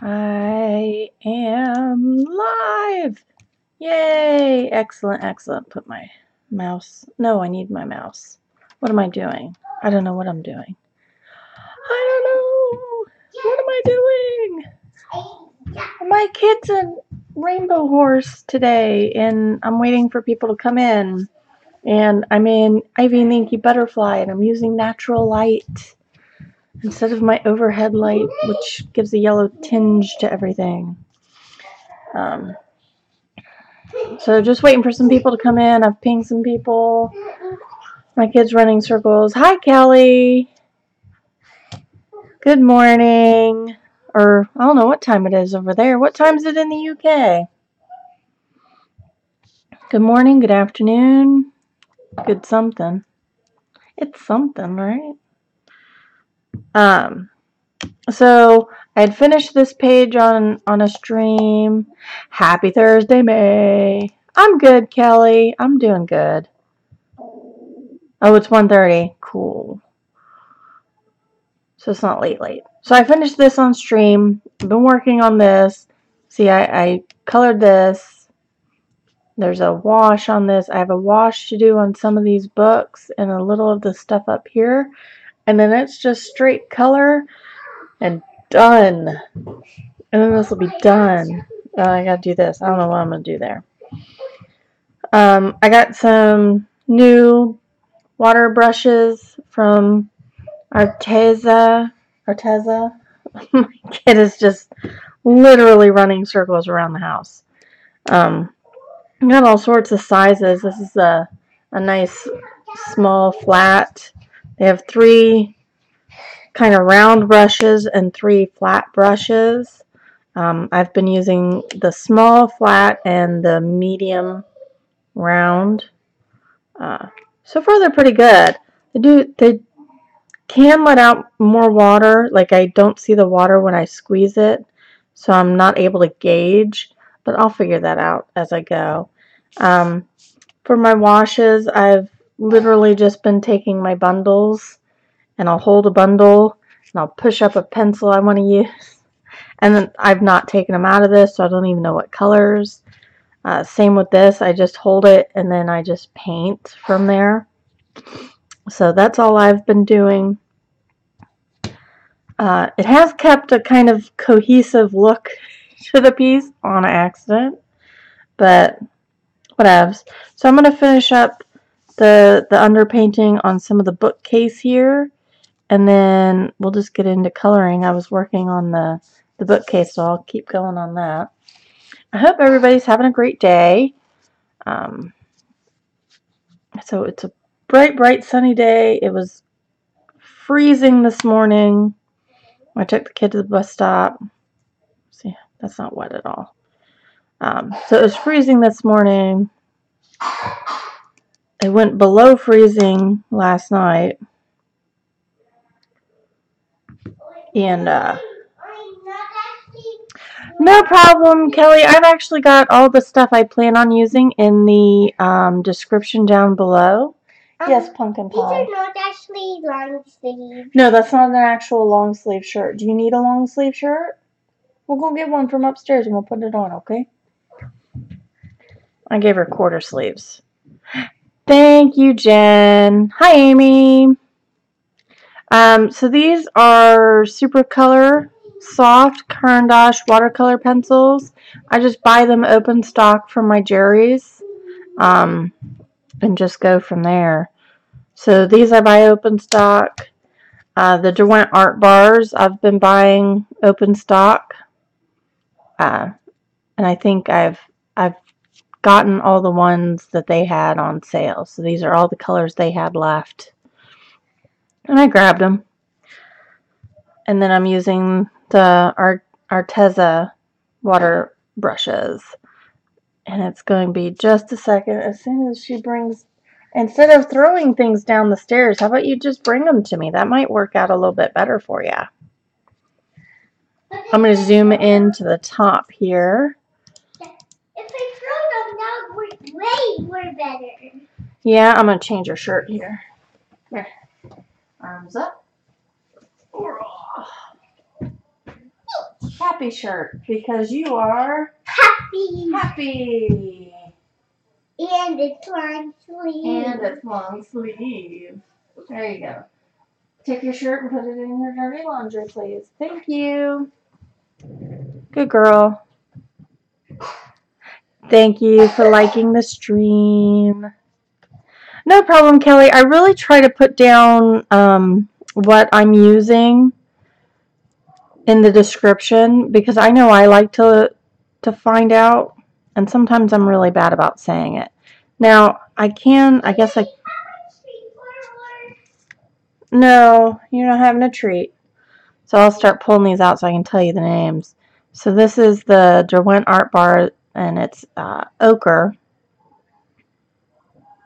I am live! Yay! Excellent, excellent. Put my mouse. No, I need my mouse. What am I doing? I don't know what I'm doing. I don't know! What am I doing? My kid's a rainbow horse today, and I'm waiting for people to come in. And I'm in Inky Butterfly, and I'm using natural light instead of my overhead light, which gives a yellow tinge to everything. So just waiting for some people to come in. I've pinged some people. My kid's running circles. Hi, Kelly. Good morning. Or I don't know what time it is over there. What time is it in the UK? Good morning, good afternoon, good something. It's something, right? So I had finished this page on a stream. Happy Thursday, May. I'm good, Kelly. I'm doing good. Oh, it's 1:30. Cool. So it's not late. So I finished this on stream. I've been working on this. See, I colored this. There's a wash on this. I have a wash to do on some of these books and a little of the stuff up here. And then it's just straight color and done. And then this will be done. I gotta do this. I don't know what I'm gonna do there. I got some new water brushes from Arteza. My kid is just literally running circles around the house. I got all sorts of sizes. This is a nice small flat. They have 3 kind of round brushes and 3 flat brushes. I've been using the small flat and the medium round. So far they're pretty good. They can let out more water. Like I don't see the water when I squeeze it, so I'm not able to gauge, but I'll figure that out as I go. For my washes, I've literally just been taking my bundles, and I'll hold a bundle and I'll push up a pencil I want to use, and then I've not taken them out of this, so I don't even know what colors. Same with this. I just hold it and then I just paint from there. So that's all I've been doing. It has kept a kind of cohesive look to the piece on accident, but whatevs. So I'm going to finish up the underpainting on some of the bookcase here, and then we'll just get into coloring. I was working on the bookcase, so I'll keep going on that. I hope everybody's having a great day. So it's a bright sunny day. It was freezing this morning. I took the kid to the bus stop. See, that's not wet at all. So it was freezing this morning. It went below freezing last night. And no problem, Kelly. I've actually got all the stuff I plan on using in the description down below. Yes, Pumpkin Pie. These are not actually long sleeves. No, that's not an actual long sleeve shirt. Do you need a long sleeve shirt? We'll go get one from upstairs and we'll put it on, okay? I gave her quarter sleeves. Thank you, Jen. Hi, Amy. So these are Super Color soft Caran d'Ache watercolor pencils. I just buy them open stock from my Jerry's, and just go from there. So these I buy open stock. The Derwent art bars I've been buying open stock, and I think I've gotten all the ones that they had on sale. So these are all the colors they had left, and I grabbed them. And then I'm using the Arteza water brushes, and it's going to be just a second. As soon as she brings, instead of throwing things down the stairs, how about you just bring them to me? That might work out a little bit better for you. I'm going to zoom in to the top here. If I throw them, that would way more better. Yeah, I'm going to change her shirt here. Here. Arms up. happy shirt because you are Happy. happy. And it's long sleeve. And it's long sleeve. There you go. Take your shirt and put it in your dirty laundry, please. Thank you. Good girl. Thank you for liking the stream. No problem, Kelly. I really try to put down what I'm using in the description because I know I like to find out, and sometimes I'm really bad about saying it. Now, I guess no, you're not having a treat. So I'll start pulling these out so I can tell you the names. So this is the Derwent Art Bar, and it's ochre.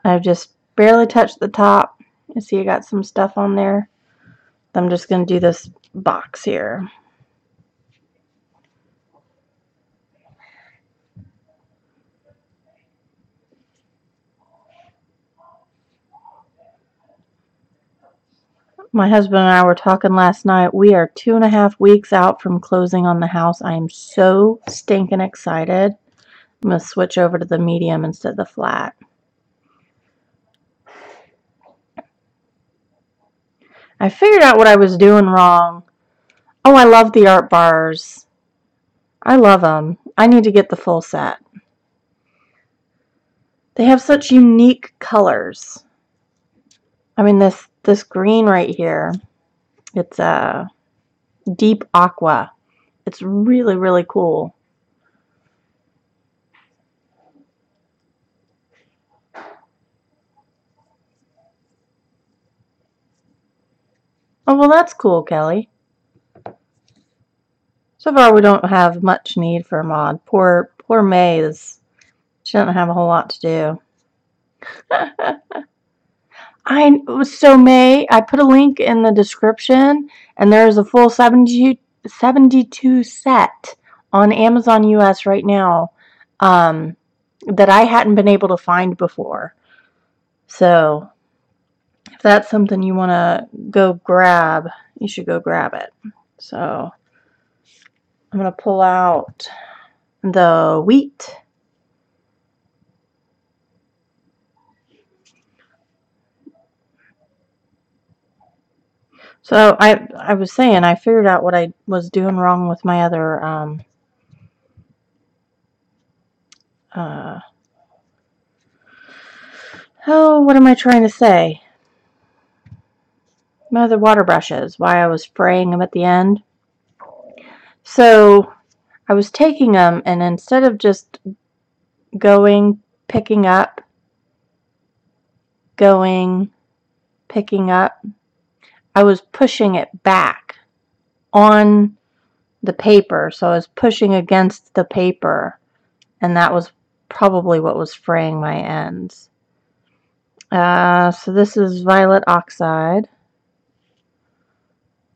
I've just barely touched the top. You see I got some stuff on there. I'm just going to do this box here. My husband and I were talking last night. We are 2.5 weeks out from closing on the house. I am so stinking excited. I'm going to switch over to the medium instead of the flat. I figured out what I was doing wrong. Oh, I love the art bars. I love them. I need to get the full set. They have such unique colors. I mean, this green right here, it's a deep aqua. It's really, really cool. Oh, well, that's cool, Kelly. So far, we don't have much need for a mod. Poor May she doesn't have a whole lot to do. So May, I put a link in the description, and there's a full 72 set on Amazon US right now that I hadn't been able to find before. So if that's something you want to go grab, you should go grab it. So I'm going to pull out the wheat. So I was saying I figured out what I was doing wrong with my other what am I trying to say? My other water brushes, why I was spraying them at the end. So I was taking them, and instead of just picking up, I was pushing it back on the paper. So I was pushing against the paper, and that was probably what was fraying my ends. So this is violet oxide.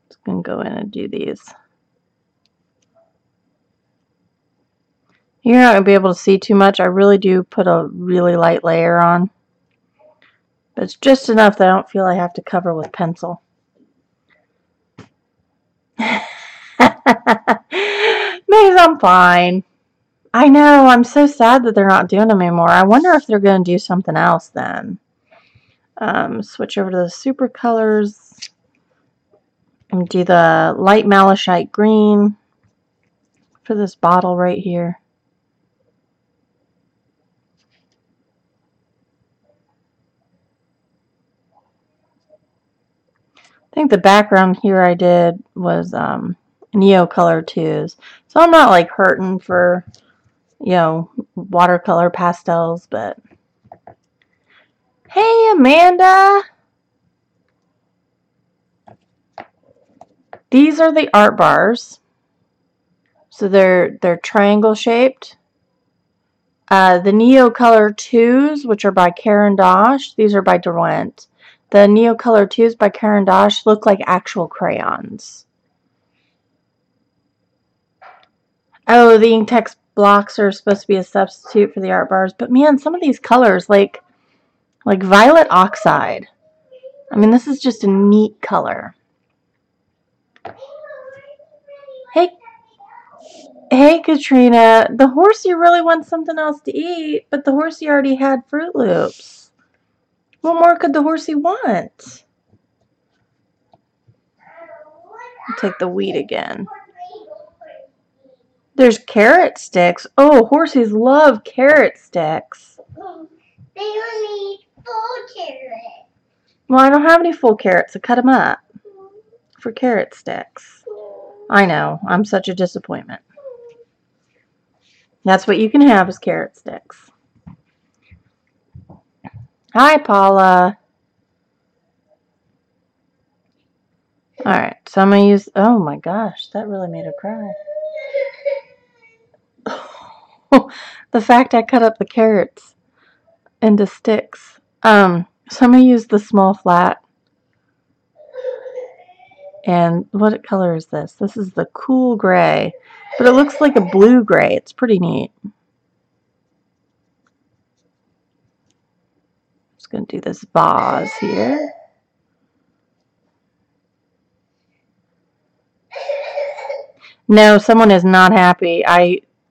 Just going to go in and do these. You're not going to be able to see too much. I really do put a really light layer on. But it's just enough that I don't feel I have to cover with pencil. Maybe I'm fine. I know. I'm so sad that they're not doing them anymore. I wonder if they're going to do something else then. Switch over to the super colors and do the light malachite green for this bottle right here. I think the background here I did was Neo Color 2s. So I'm not like hurting for, watercolor pastels, but hey, Amanda! These are the art bars. So they're triangle shaped. The Neo Color 2s, which are by Caran d'Ache, these are by Derwent. The Neo Color 2s by Caran d'Ache look like actual crayons. Oh, the Inktex blocks are supposed to be a substitute for the art bars, but man, some of these colors, like violet oxide. I mean, this is just a neat color. Hey, Hey, Katrina, the horsey really wants something else to eat, but the horsey already had Fruit Loops. What more could the horsey want? I'll take the wheat again. There's carrot sticks. Oh, horsies love carrot sticks. They don't need full carrot. Well, I don't have any full carrots, so cut them up for carrot sticks. I know, I'm such a disappointment. That's what you can have is carrot sticks. Hi, Paula. Alright, so I'm going to use... Oh my gosh, that really made her cry. The fact I cut up the carrots into sticks. So I'm going to use the small flat. And what color is this? This is the cool gray. But it looks like a blue gray. It's pretty neat. Just going to do this vase here. No, someone is not happy.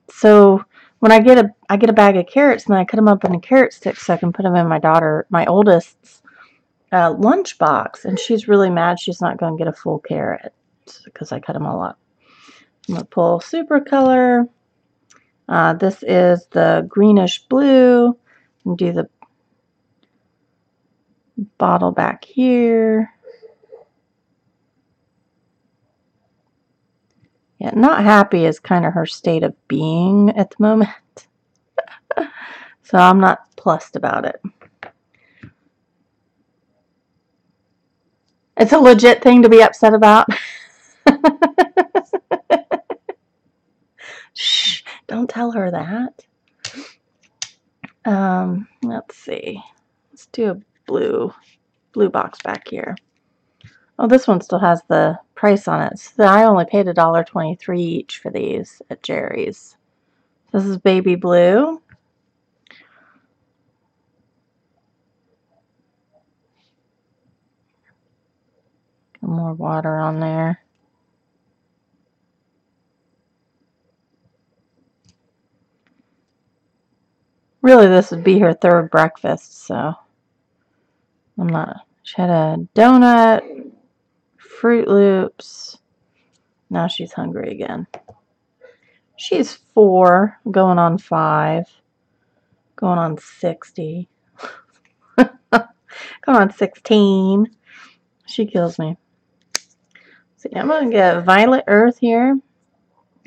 So when I get a bag of carrots and I cut them up into carrot sticks so I can put them in my oldest's lunch box, and she's really mad she's not going to get a full carrot because I cut them all up. I'm going to pull super color. This is the greenish blue. And do the bottle back here. Yeah, not happy is kind of her state of being at the moment. So I'm not plussed about it. It's a legit thing to be upset about. Shh, don't tell her that. Let's see. Let's do a blue box back here. Oh, this one still has the price on it. So I only paid $1.23 each for these at Jerry's. This is baby blue. More water on there. Really, this would be her third breakfast, so I'm not. She had a donut, Fruit Loops. Now she's hungry again. She's 4, going on 5, going on 60, going on 16. She kills me. See, I'm going to get Violet Earth here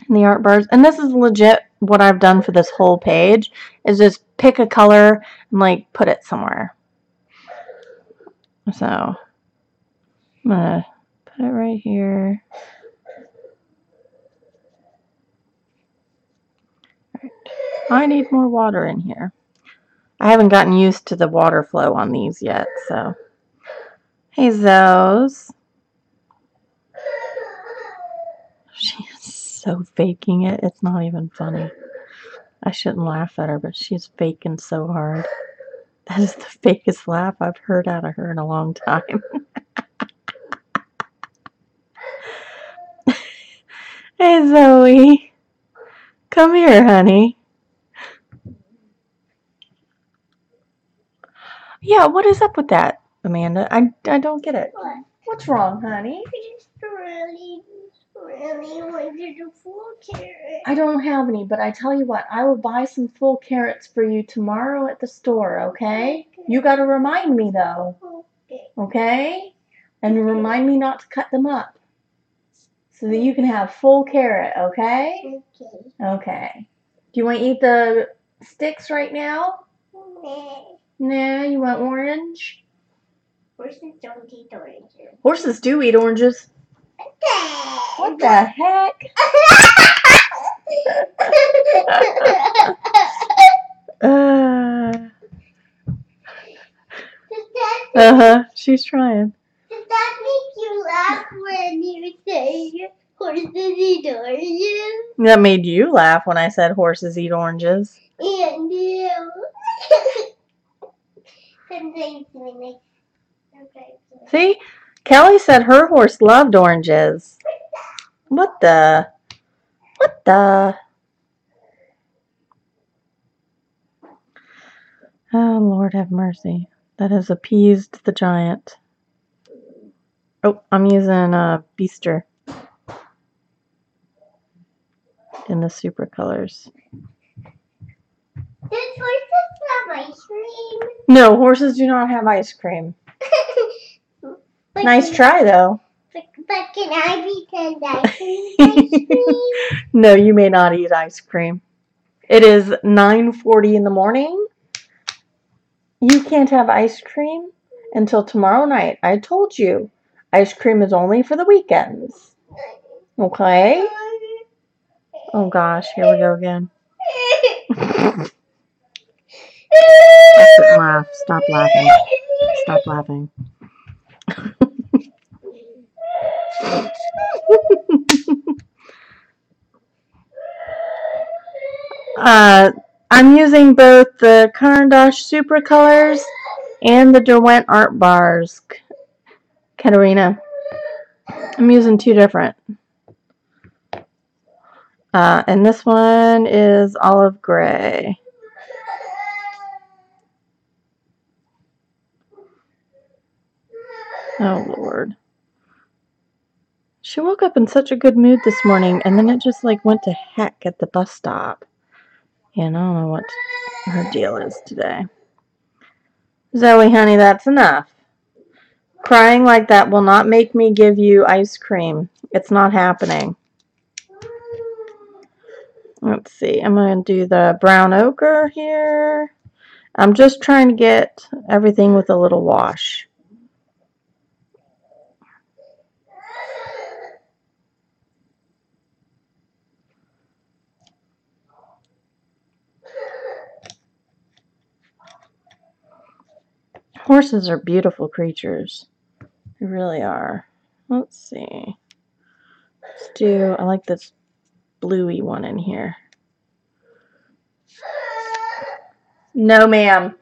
in the art bars. And this is legit what I've done for this whole page, is just pick a color and like put it somewhere. So I'm going to put it right here. Right. I need more water in here. I haven't gotten used to the water flow on these yet, so. Hey, Zoes. She is so faking it. It's not even funny. I shouldn't laugh at her, but she's faking so hard. That is the fakest laugh I've heard out of her in a long time. Hey, Zoe. Come here, honey. Yeah, what is up with that, Amanda? I don't get it. What? What's wrong, honey? I just really wanted a full carrot. I don't have any, but I tell you what, I will buy some full carrots for you tomorrow at the store, okay? You got to remind me, though. Okay. Okay? And remind me not to cut them up so that you can have full carrot, okay? Okay. Okay. Do you want to eat the sticks right now? No. No, you want orange? Horses don't eat oranges. Horses do eat oranges. What the heck? She's trying. Does that make you laugh when you say horses eat oranges? That made you laugh when I said horses eat oranges. And you. Sometimes when See? Kelly said her horse loved oranges. What the? What? Duh. Oh, Lord have mercy. That has appeased the giant. Oh, I'm using Beaster in the super colors. Does horses have ice cream? No, horses do not have ice cream. Nice try, though. But can I pretend I can eat ice cream? No, you may not eat ice cream. It is 9:40 in the morning. You can't have ice cream until tomorrow night. I told you. Ice cream is only for the weekends. Okay? Oh gosh, here we go again. Exit laugh. Stop laughing. Stop laughing. I'm using both the Caran d'Ache Super Colors and the Derwent Art Bars, Katerina. I'm using two different. And this one is olive gray. Oh, Lord. She woke up in such a good mood this morning, and then it just like went to heck at the bus stop. And I don't know what her deal is today. Zoe, honey, that's enough. Crying like that will not make me give you ice cream. It's not happening. Let's see. I'm going to do the brown ochre here. I'm just trying to get everything with a little wash. Horses are beautiful creatures. They really are. Let's see. Let's do, I like this bluey one in here. No, ma'am.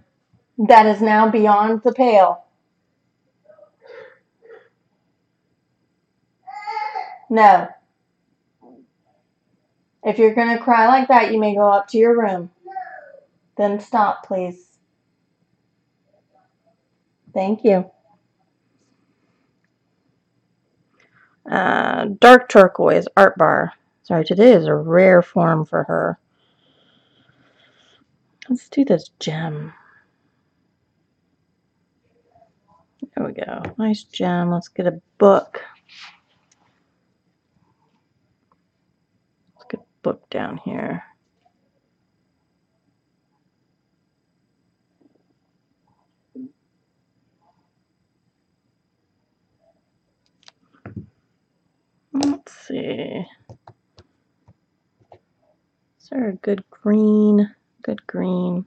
That is now beyond the pale. No. If you're going to cry like that, you may go up to your room. Then stop, please. Thank you. Dark turquoise art bar. Sorry, today is a rare form for her. Let's do this gem. There we go. Nice gem. Let's get a book. Let's get a book down here. Let's see. Is there a good green? Good green.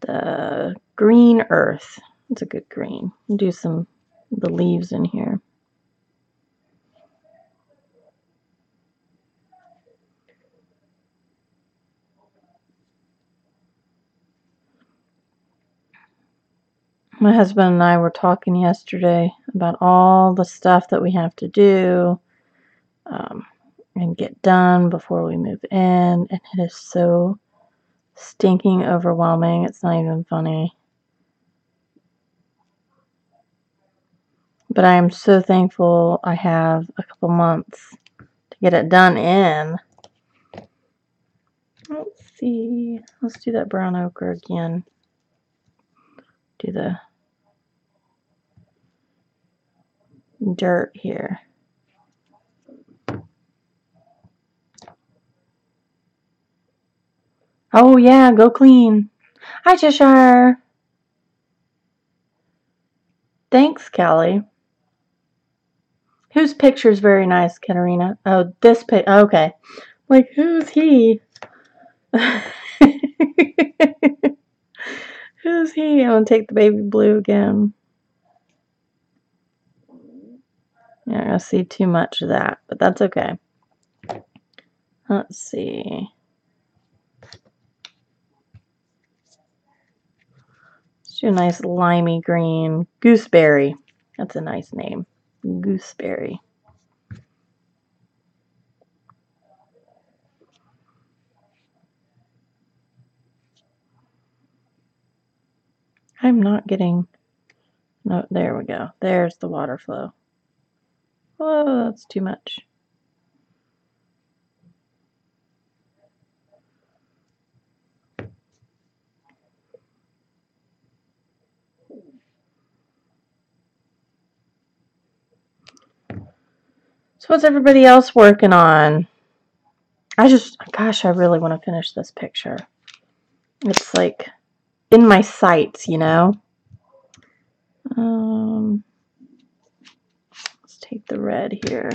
The green earth. It's a good green. I'll do some of the leaves in here. My husband and I were talking yesterday about all the stuff that we have to do and get done before we move in, and it is so stinking overwhelming. It's not even funny. But I am so thankful I have a couple months to get it done in. Let's see. Let's do that brown ochre again. Do the dirt here. Oh yeah, go clean. Hi, Cheshire. Thanks, Kelly. Whose picture is very nice, Katerina? Oh, this pic. Okay. Like, who's he? Who's he? I'm going to take the baby blue again. Yeah, I don't see too much of that, but that's okay. Let's see. Let's do a nice limey green. Gooseberry. That's a nice name. Gooseberry. I'm not getting... No, there we go. There's the water flow. Oh, that's too much. So what's everybody else working on? Gosh, I really want to finish this picture. It's like in my sights, you know? Let's take the red here.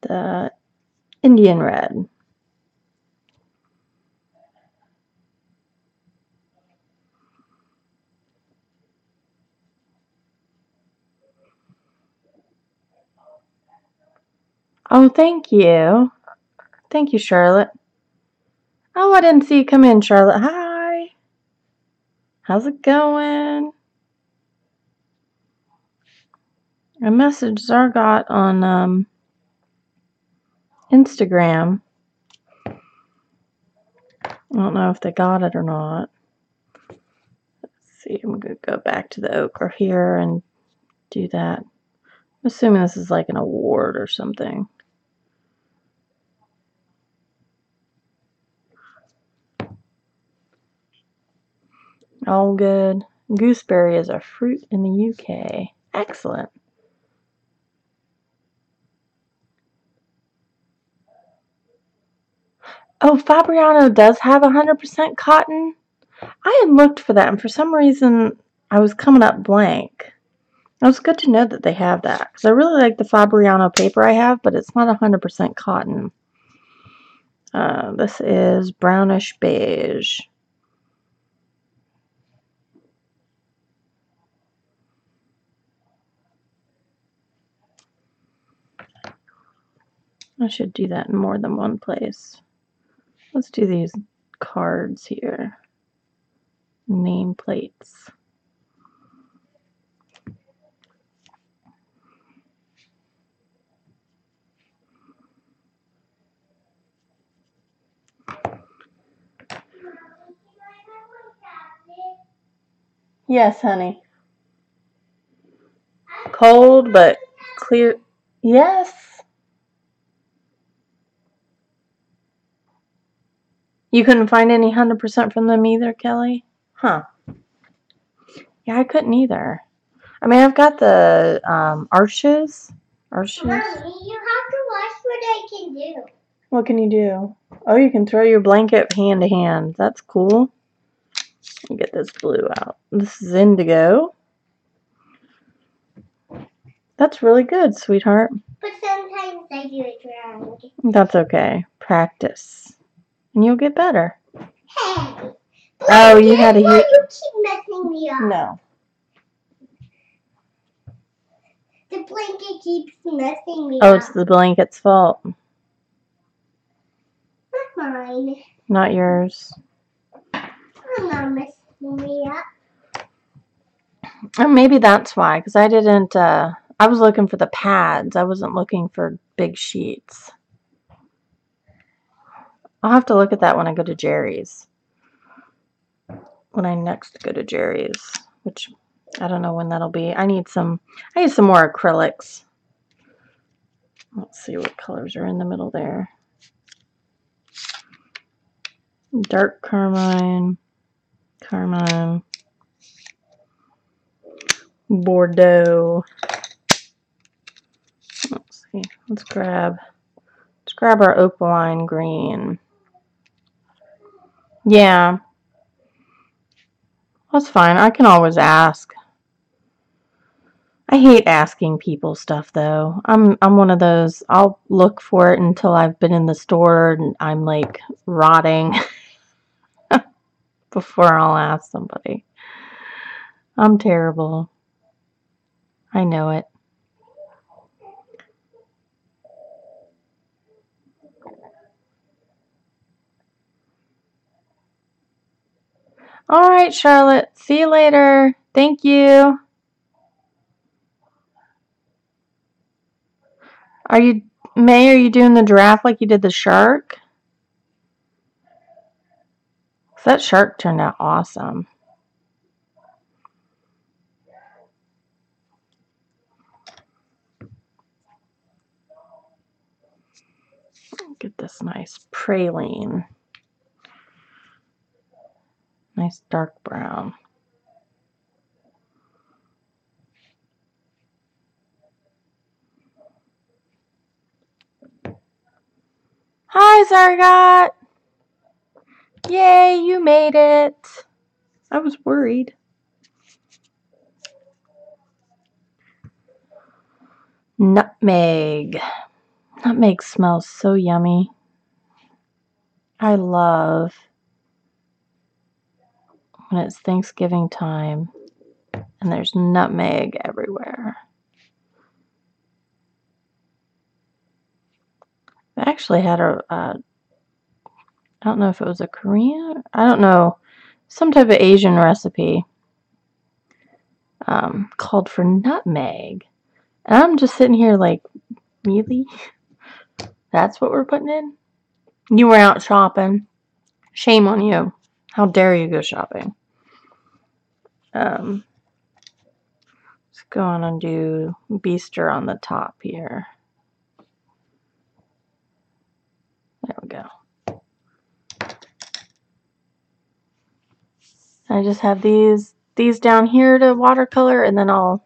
The Indian red. Oh, thank you. Thank you, Charlotte. Oh, I didn't see you come in, Charlotte. Hi. How's it going? I messaged Zargot on Instagram. I don't know if they got it or not. Let's see. I'm going to go back to the ochre here and do that. I'm assuming this is like an award or something. All good. Gooseberry is a fruit in the UK. Excellent. Oh, Fabriano does have 100% cotton. I had looked for that, and for some reason, I was coming up blank. It was good to know that they have that, because I really like the Fabriano paper I have, but it's not 100% cotton. This is brownish beige. I should do that in more than one place. Let's do these cards here. Nameplates. Yes, honey. Cold, but clear. Yes. You couldn't find any 100% from them either, Kelly? Huh. Yeah, I couldn't either. I mean, I've got the arches. Arches. Mommy, you have to watch what I can do. What can you do? Oh, you can throw your blanket hand to hand. That's cool. Let me get this blue out. This is indigo. That's really good, sweetheart. But sometimes I do it wrong. That's okay. Practice. And you'll get better. Hey! Oh, you had a... Why you keep messing me up? No. The blanket keeps messing me Oh, up. it's the blanket's fault. Not mine. Not yours. I'm not messing me up. Oh, maybe that's why, because I didn't... I was looking for the pads. I wasn't looking for big sheets. I'll have to look at that when I go to Jerry's. When I next go to Jerry's, which I don't know when that'll be. I need some more acrylics. Let's see what colors are in the middle there. Dark carmine, carmine, Bordeaux. Let's see. Let's grab our opaline green. Yeah. That's fine. I can always ask. I hate asking people stuff though. I'm one of those, I'll look for it until I've been in the store and I'm like rotting before I'll ask somebody. I'm terrible. I know it. All right, Charlotte. See you later. Thank you. Are you doing the giraffe like you did the shark? That shark turned out awesome. Get this nice praline. Nice dark brown. Hi, Zargot! Yay, you made it! I was worried. Nutmeg. Nutmeg smells so yummy. I love when it's Thanksgiving time and there's nutmeg everywhere. I actually had I don't know if it was a Korean, I don't know, some type of Asian recipe called for nutmeg. And I'm just sitting here like, really? That's what we're putting in? You were out shopping. Shame on you. How dare you go shopping? Let's go on and do Beaster on the top here. There we go. I just have these down here to watercolor, and then I'll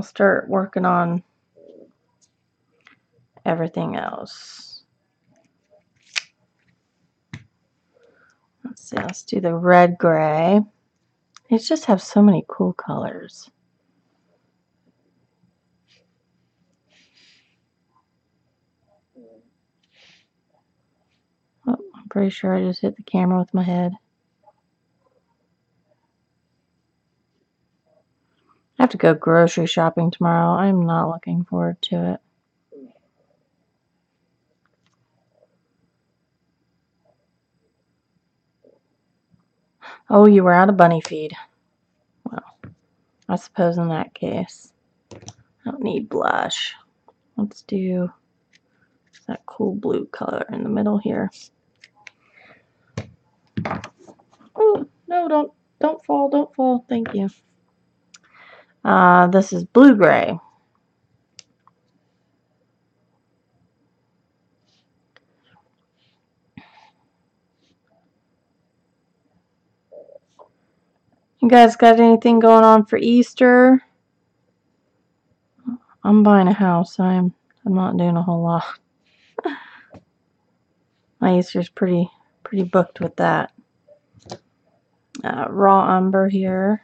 start working on everything else. Let's see, let's do the red gray. These just have so many cool colors. Oh, I'm pretty sure I just hit the camera with my head. I have to go grocery shopping tomorrow. I'm not looking forward to it. Oh, you were out of bunny feed. Well, I suppose in that case, I don't need blush. Let's do that cool blue color in the middle here. Oh, no, don't fall, don't fall. Thank you. This is blue-gray. You guys got anything going on for Easter? I'm buying a house. I'm not doing a whole lot. My Easter's pretty booked with that. Raw umber here.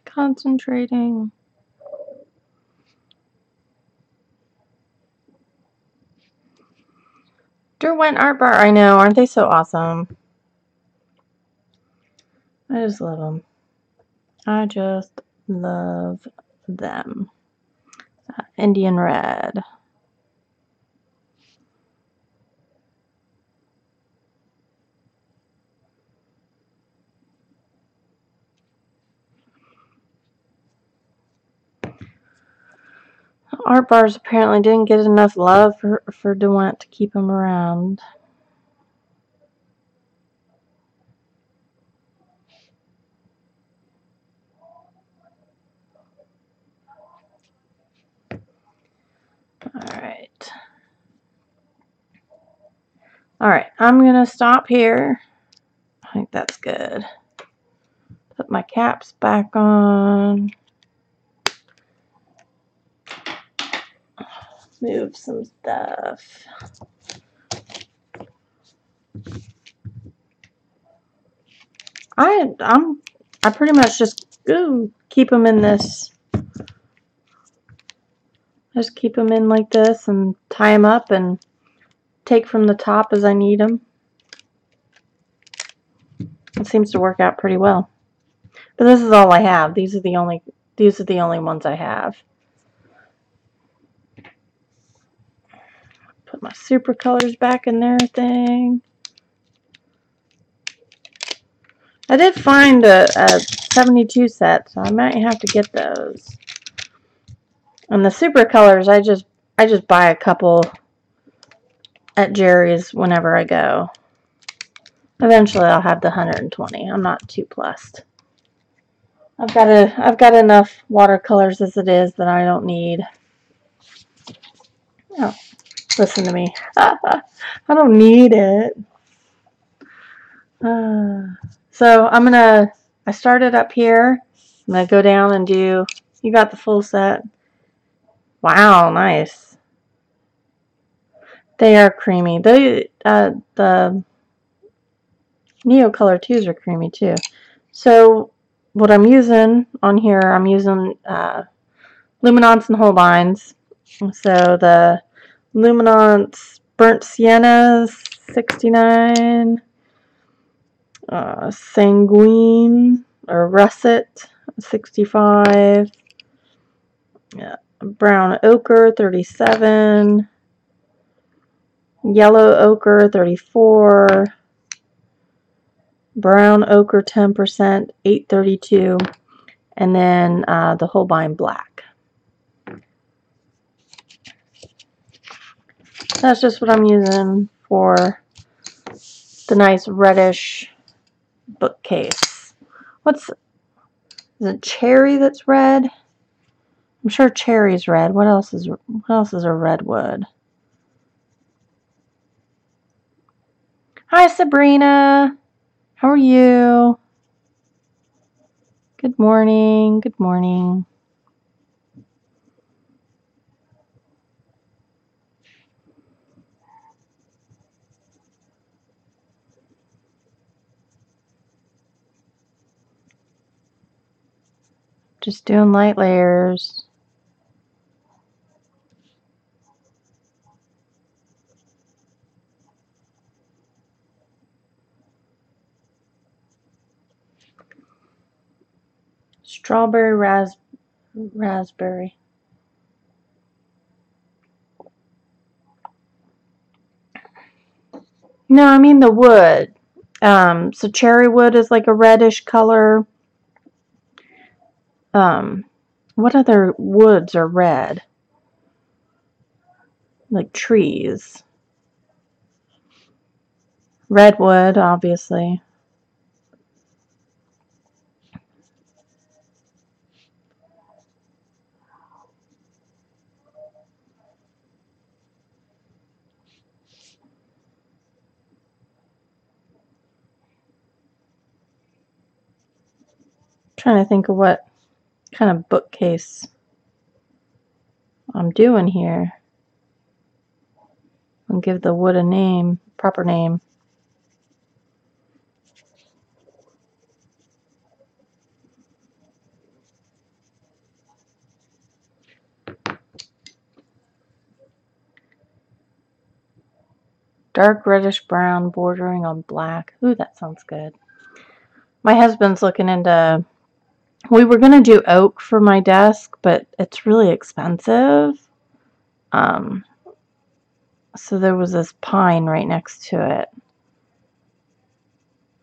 Concentrating. Derwent Art Bar. I know, aren't they so awesome? I just love them. I just love them. Indian Red. Art bars apparently didn't get enough love for DeWant to keep them around. Alright, I'm going to stop here. I think that's good. Put my caps back on. Move some stuff. I pretty much just keep them in this. Just keep them in like this and tie them up and take from the top as I need them. It seems to work out pretty well. But this is all I have. These are the only ones I have. Put my super colors back in their thing. I did find a 72 set, so I might have to get those. And the super colors, I just buy a couple at Jerry's whenever I go. Eventually I'll have the 120. I'm not too plussed. I've got enough watercolors as it is that I don't need. Oh, listen to me. I don't need it. So I started up here. I'm gonna go down and do. You got the full set. Wow, nice. They are creamy. The Neocolor 2s are creamy too. So what I'm using on here, I'm using Luminance and Holbeins. So the Luminance Burnt Sienna 69, Sanguine or Russet 65, Brown Ochre 37, Yellow Ochre 34, Brown Ochre 10%, 832, and then the Holbein Black. That's just what I'm using for the nice reddish bookcase. Is it cherry that's red? I'm sure cherry's red. What else is a redwood? Hi Sabrina. How are you? Good morning. Good morning. Just doing light layers. Strawberry raspberry. No, I mean the wood. So cherry wood is like a reddish color. What other woods are red? Like trees. Redwood, obviously. Trying to think of what kind of bookcase I'm doing here. And give the wood a name, proper name. Dark reddish brown bordering on black. Ooh, that sounds good. My husband's looking into. We were gonna do oak for my desk, but it's really expensive. So there was this pine right next to it.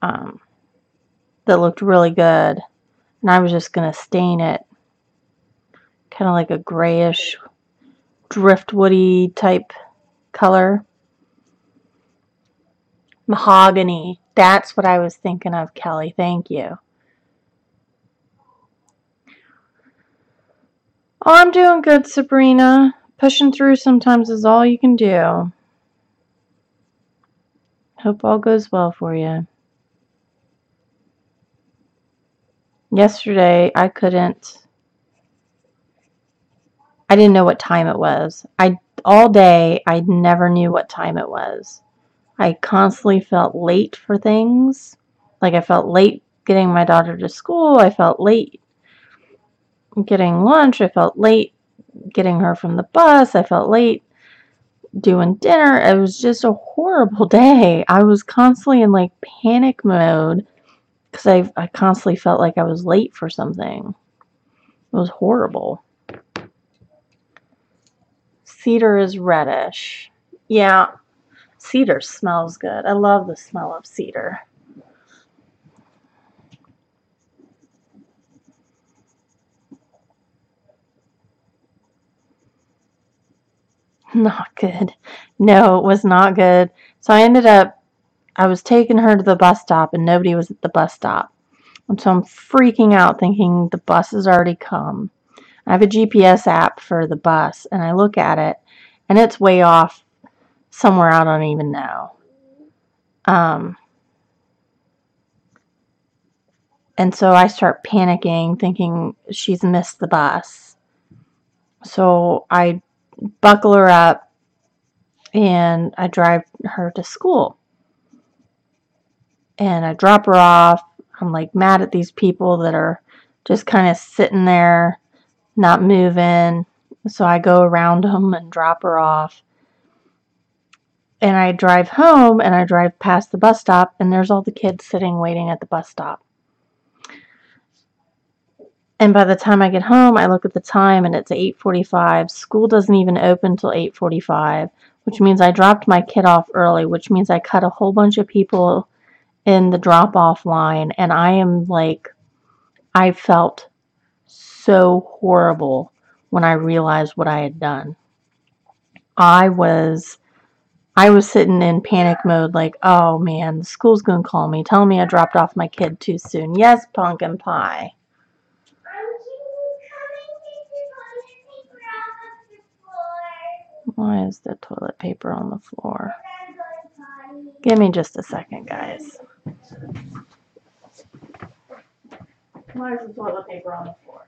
That looked really good. And I was just gonna stain it. Kind of like a grayish, driftwoody type color. Mahogany. That's what I was thinking of, Kelly. Thank you. Oh, I'm doing good, Sabrina. Pushing through sometimes is all you can do. Hope all goes well for you. Yesterday, I didn't know what time it was. All day, I never knew what time it was. I constantly felt late for things. Like I felt late getting my daughter to school. I felt late getting lunch. I felt late getting her from the bus. I felt late doing dinner. It was just a horrible day. I was constantly in like panic mode because I constantly felt like I was late for something. It was horrible. Cedar is reddish. Yeah, cedar smells good. I love the smell of cedar. Not good. No, it was not good. So I was taking her to the bus stop and nobody was at the bus stop. And so I'm freaking out thinking the bus has already come. I have a GPS app for the bus and I look at it and it's way off somewhere I don't even know. And so I start panicking thinking she's missed the bus. So I buckle her up and I drive her to school. And I drop her off. I'm like mad at these people that are just kind of sitting there, not moving. So I go around them and drop her off. And I drive home and I drive past the bus stop and there's all the kids sitting waiting at the bus stop. And by the time I get home, I look at the time and it's 8:45. School doesn't even open till 8:45, which means I dropped my kid off early, which means I cut a whole bunch of people in the drop-off line. And I felt so horrible when I realized what I had done. I was sitting in panic mode like, oh man, the school's going to call me, telling me I dropped off my kid too soon. Yes, pumpkin pie. Why is the toilet paper on the floor? Give me just a second, guys. Why is the toilet paper on the floor?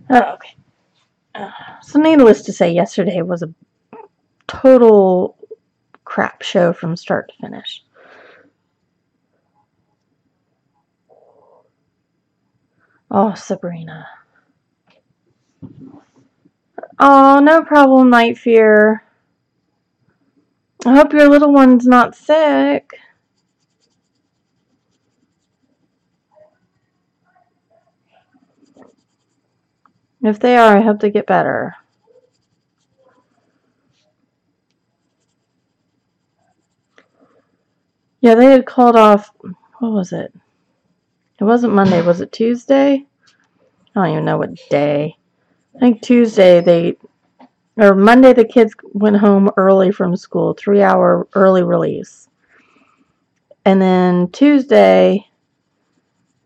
Oh, okay. So needless to say, yesterday was a total crap show from start to finish. Oh, Sabrina. Oh, no problem, Night Fear. I hope your little one's not sick. If they are, I hope they get better. Yeah, they had called off, what was it? It wasn't Monday, was it Tuesday? I don't even know what day. I think Tuesday or Monday the kids went home early from school, 3-hour early release. And then Tuesday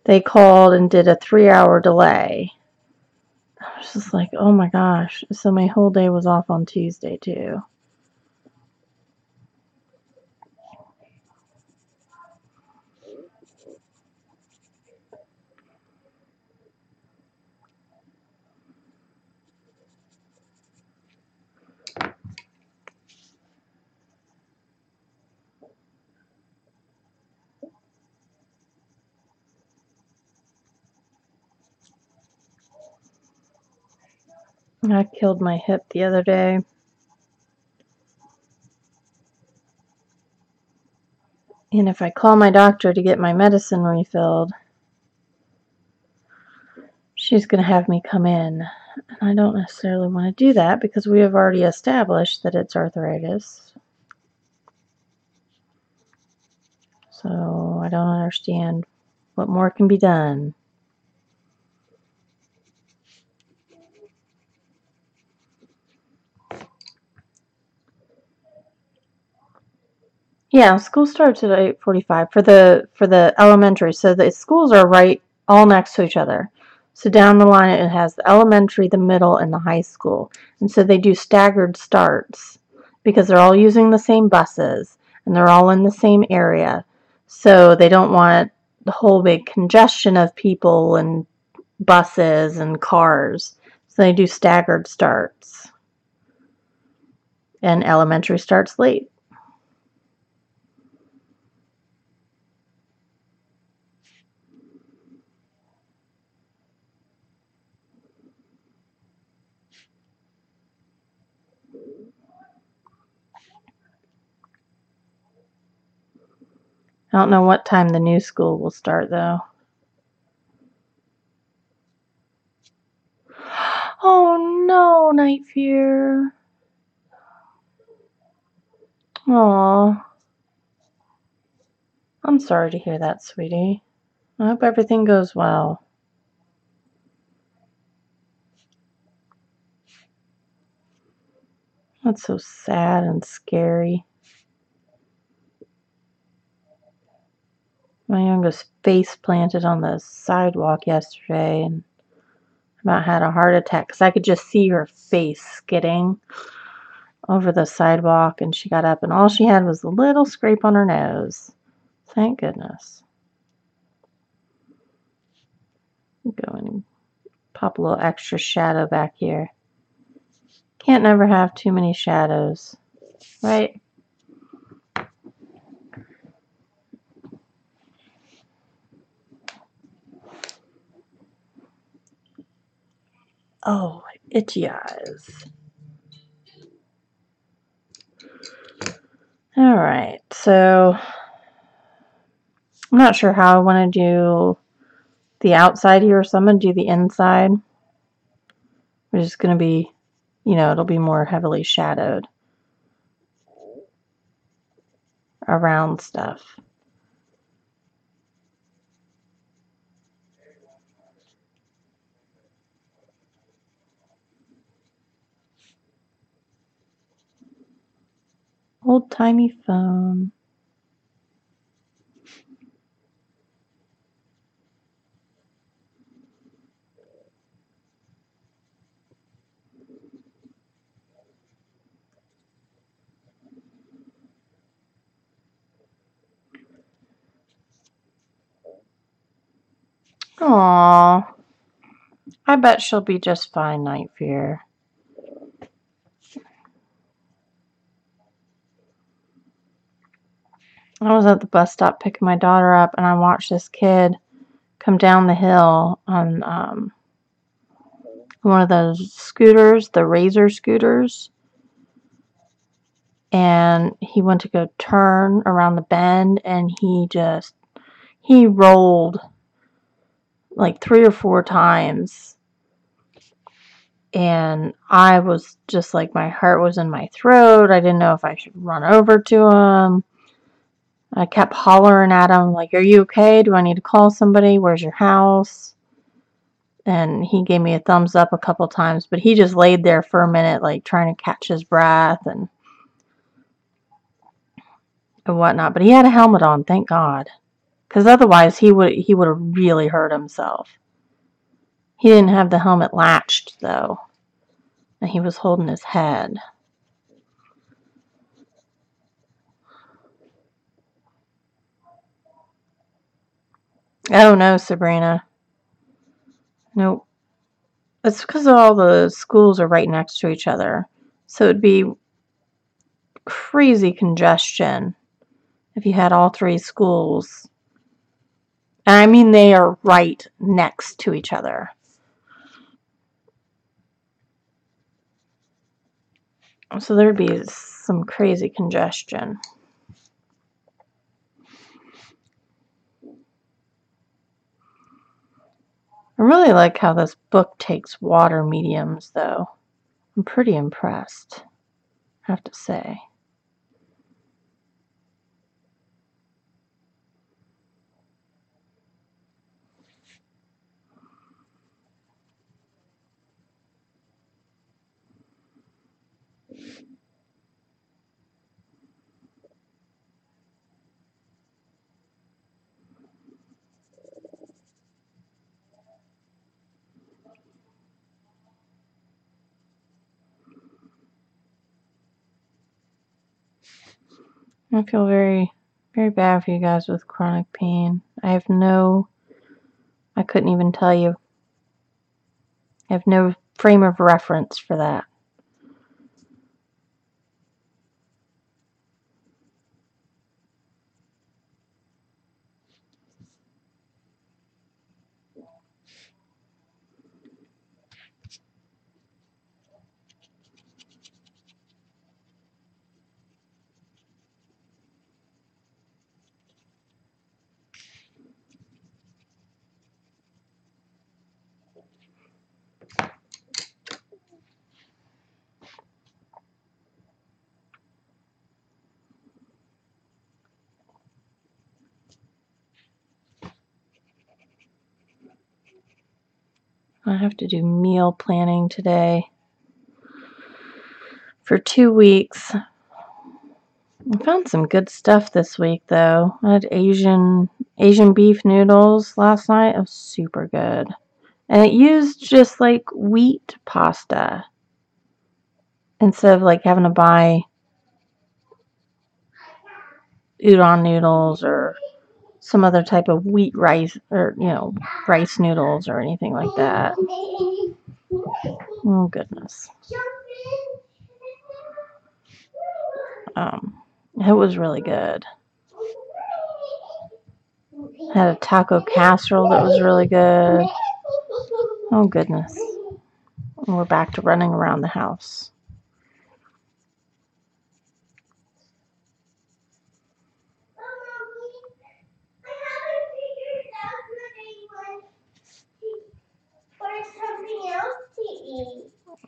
they called and did a 3-hour delay. I was just like, oh my gosh. So my whole day was off on Tuesday too. I killed my hip the other day. And if I call my doctor to get my medicine refilled, she's going to have me come in. And I don't necessarily want to do that because we have already established that it's arthritis. So I don't understand what more can be done. Yeah, school starts at 8:45 for the elementary. So the schools are right all next to each other. So down the line it has the elementary, the middle, and the high school. And so they do staggered starts because they're all using the same buses and they're all in the same area. So they don't want the whole big congestion of people and buses and cars. So they do staggered starts. And elementary starts late. I don't know what time the new school will start, though. Oh no, Night Fear. Aw. I'm sorry to hear that, sweetie. I hope everything goes well. That's so sad and scary. My youngest face planted on the sidewalk yesterday and about had a heart attack because I could just see her face skidding over the sidewalk, and she got up and all she had was a little scrape on her nose. Thank goodness. Go and pop a little extra shadow back here. Can't never have too many shadows, right? Oh, itchy eyes. All right, so I'm not sure how I want to do the outside here, so I'm going to do the inside, which is going to be, it'll be more heavily shadowed around stuff. Old-timey phone. Aww. I bet she'll be just fine, Night Fear. I was at the bus stop picking my daughter up, and I watched this kid come down the hill on one of those scooters, the Razor scooters, and he went to go turn around the bend, and he rolled like 3 or 4 times, and I was just like, my heart was in my throat. I didn't know if I should run over to him. I kept hollering at him, like, are you okay? Do I need to call somebody? Where's your house? And he gave me a thumbs up a couple times, but he just laid there for a minute, like, trying to catch his breath and whatnot. But he had a helmet on, thank God. Because otherwise, he would have really hurt himself. He didn't have the helmet latched, though. And he was holding his head. Oh, no, Sabrina. Nope. It's because all the schools are right next to each other. So it'd be crazy congestion if you had all 3 schools. And I mean, they are right next to each other. So there'd be some crazy congestion. I really like how this book takes water mediums, though. I'm pretty impressed, I have to say. I feel very, very bad for you guys with chronic pain. I couldn't even tell you. I have no frame of reference for that. I have to do meal planning today for 2 weeks. I found some good stuff this week, though. I had Asian beef noodles last night. It was super good. And it used just like wheat pasta instead of like having to buy udon noodles or some other type of wheat rice or, rice noodles or anything like that. Oh, goodness. It was really good. Had a taco casserole that was really good. Oh, goodness. And we're back to running around the house.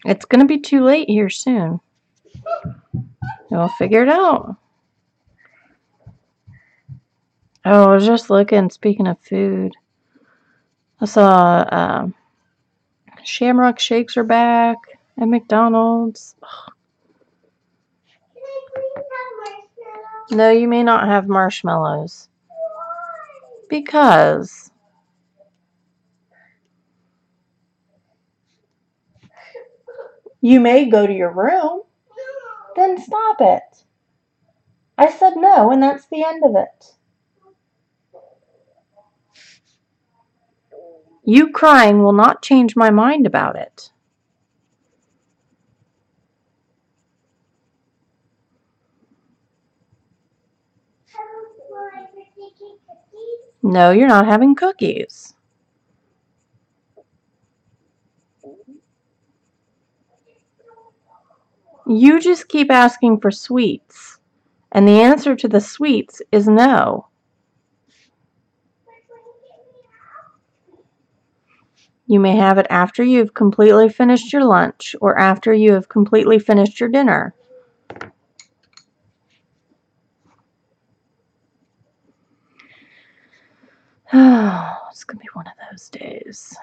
It's going to be too late here soon. We'll figure it out. Oh, I was just looking, speaking of food. I saw Shamrock Shakes are back at McDonald's. No, you may not have marshmallows. Because you may go to your room. Then stop it. I said no, and that's the end of it. You crying will not change my mind about it. No, you're not having cookies. You just keep asking for sweets, and the answer to the sweets is no. You may have it after you've completely finished your lunch or after you have completely finished your dinner. It's going to be one of those days.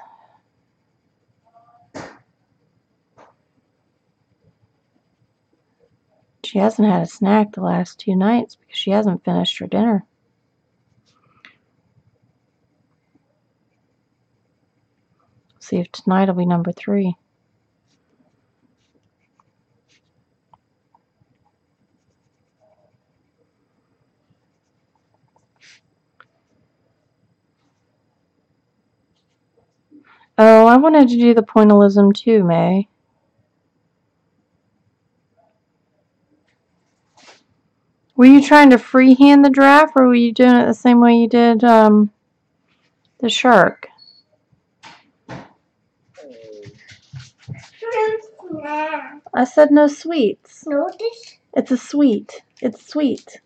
She hasn't had a snack the last 2 nights because she hasn't finished her dinner. See if tonight will be number 3. Oh, I wanted to do the pointillism too, May. Were you trying to freehand the giraffe, or were you doing it the same way you did the shark? I said no sweets. No, this. It's a sweet. It's sweet.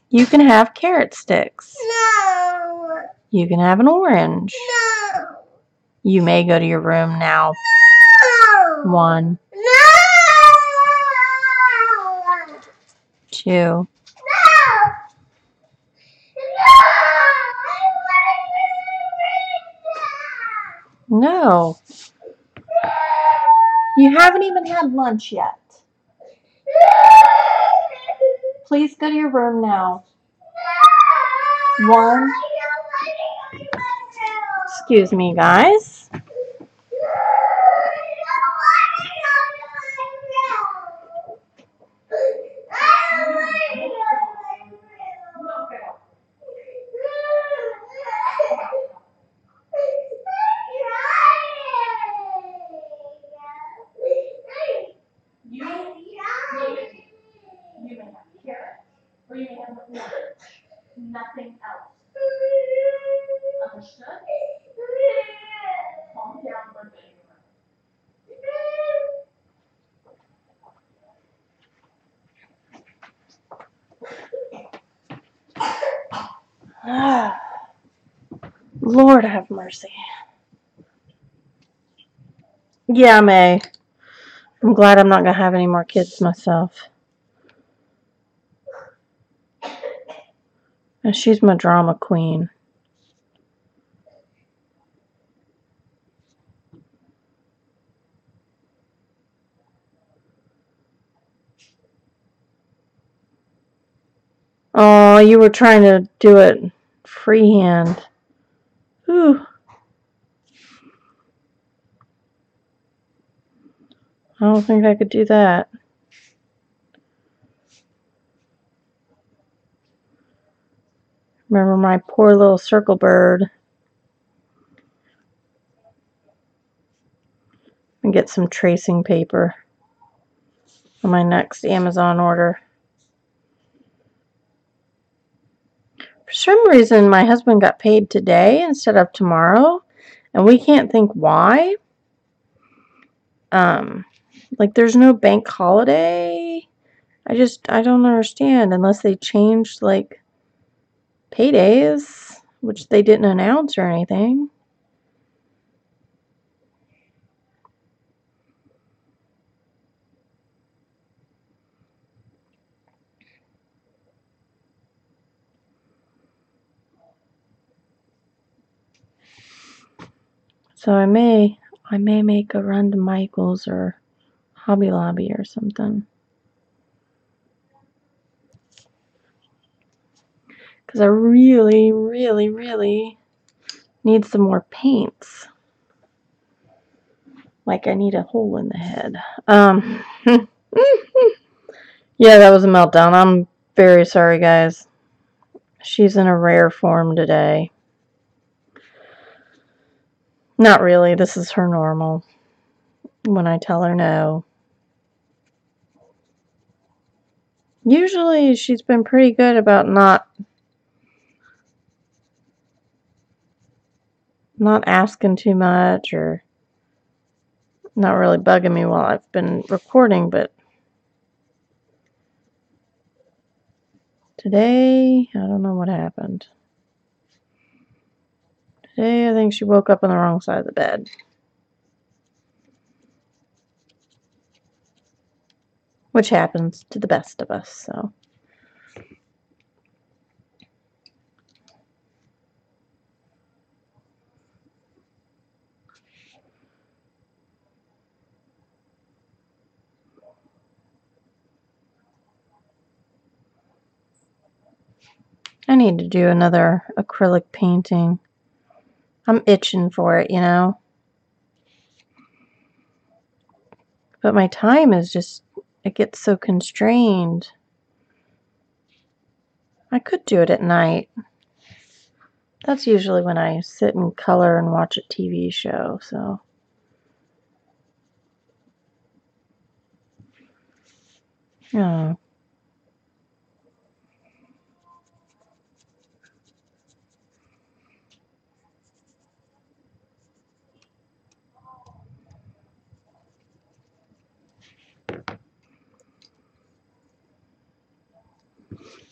You can have carrot sticks. No. You can have an orange. No. You may go to your room now. No. 1. No. 2. No. No. You haven't even had lunch yet. Please go to your room now. 1. Excuse me, guys. You may have carrots, or you may have lunch. Nothing else. Understood? Calm down, Linda. Lord have mercy. Yeah, May. I'm glad I'm not going to have any more kids myself. And she's my drama queen. you were trying to do it freehand. Ooh. I don't think I could do that. Remember my poor little circle bird. And get some tracing paper for my next Amazon order. For some reason, my husband got paid today instead of tomorrow, and we can't think why. Like there's no bank holiday. I don't understand unless they changed like paydays, which they didn't announce or anything. So I may make a run to Michael's or Hobby Lobby or something. Because I really, really, really need some more paints. Like I need a hole in the head. Yeah, that was a meltdown. I'm very sorry, guys. She's in a rare form today. Not really. This is her normal. When I tell her no. Usually she's been pretty good about not asking too much or not really bugging me while I've been recording, but today, I don't know what happened. Today, I think she woke up on the wrong side of the bed. Which happens to the best of us, so. I need to do another acrylic painting. I'm itching for it, you know. But my time is just, it gets so constrained. I could do it at night. That's usually when I sit and color and watch a TV show, so. Oh.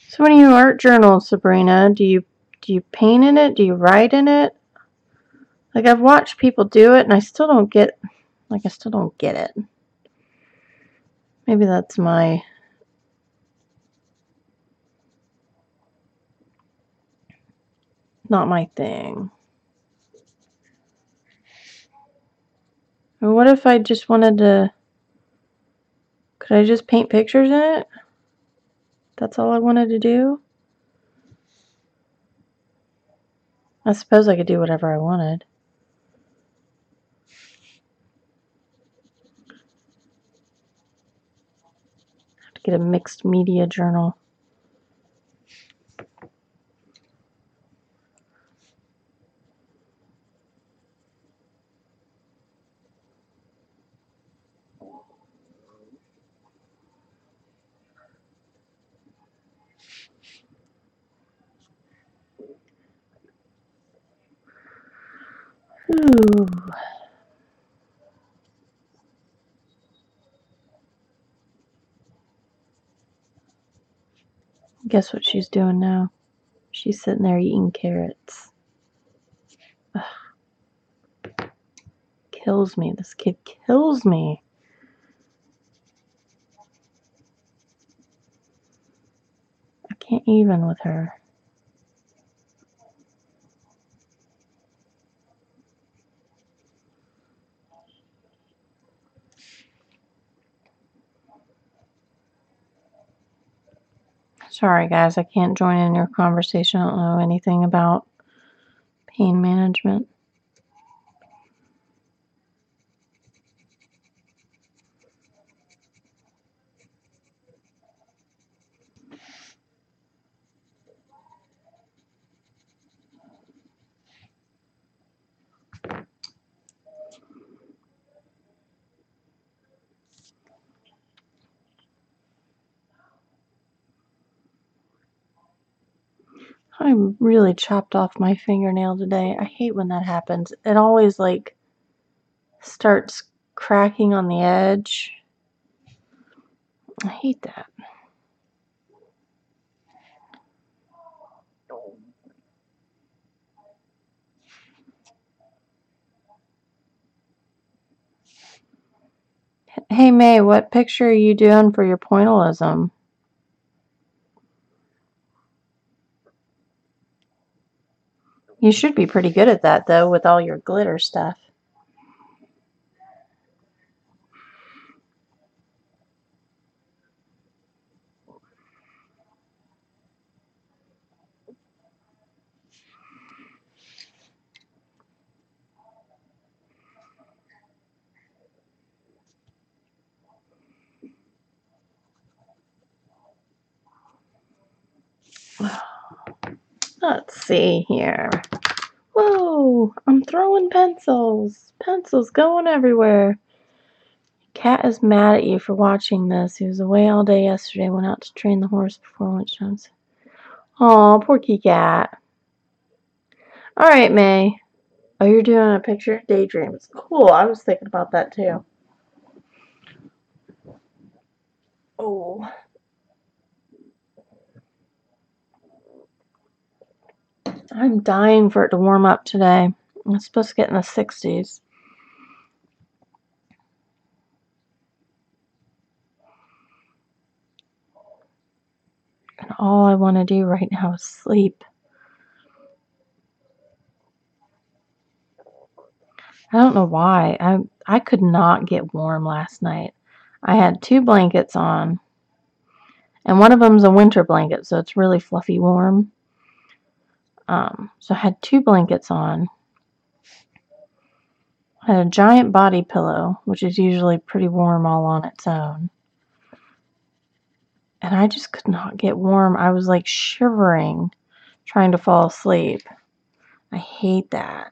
So when you art journal, Sabrina, do you paint in it? Do you write in it? Like I've watched people do it and I still don't get it. Maybe that's not my thing. Or what if I just wanted to, could I just paint pictures in it? That's all I wanted to do? I suppose I could do whatever I wanted. I have to get a mixed media journal. Ooh. Guess what she's doing now? She's sitting there eating carrots. Ugh. Kills me. This kid kills me. I can't even with her. Sorry, guys, I can't join in your conversation. I don't know anything about pain management. I really chopped off my fingernail today. I hate when that happens. It always like starts cracking on the edge. I hate that. Hey May, what picture are you doing for your pointillism? You should be pretty good at that though with all your glitter stuff. Let's see here. Whoa, I'm throwing pencils. Pencils going everywhere. Cat is mad at you for watching this. He was away all day yesterday. Went out to train the horse before lunchtime. Aw, poor Cat. Alright, May. Oh, you're doing a picture? Daydreams. Cool, I was thinking about that too. Oh. I'm dying for it to warm up today. It's supposed to get in the 60s. And all I want to do right now is sleep. I don't know why. I could not get warm last night. I had 2 blankets on. And one of them's a winter blanket, so it's really fluffy warm. So I had 2 blankets on. I had a giant body pillow, which is usually pretty warm all on its own. And I just could not get warm. I was like shivering trying to fall asleep. I hate that.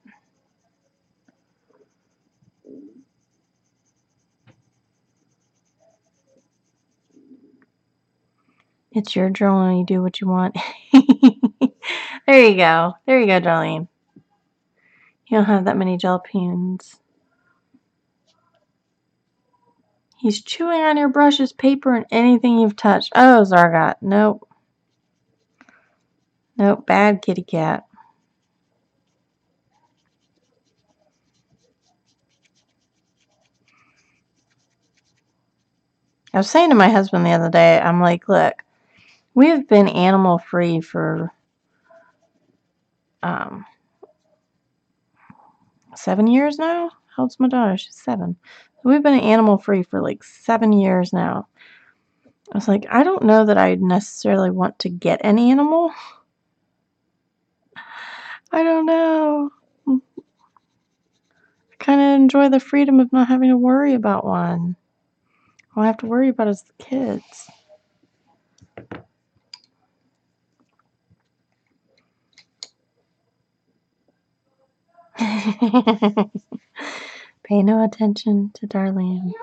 It's your journal. You do what you want. There you go. There you go, Darlene. You don't have that many gel pens. He's chewing on your brushes, paper, and anything you've touched. Oh, Zargot. Nope. Nope. Bad kitty cat. I was saying to my husband the other day, I'm like, look, we have been animal free for 7 years now. How old's my daughter? She's 7. We've been animal free for like 7 years now. I was like, I don't know that I necessarily want to get an animal. I don't know. I kind of enjoy the freedom of not having to worry about one. All I have to worry about is the kids. Pay no attention to Darlene.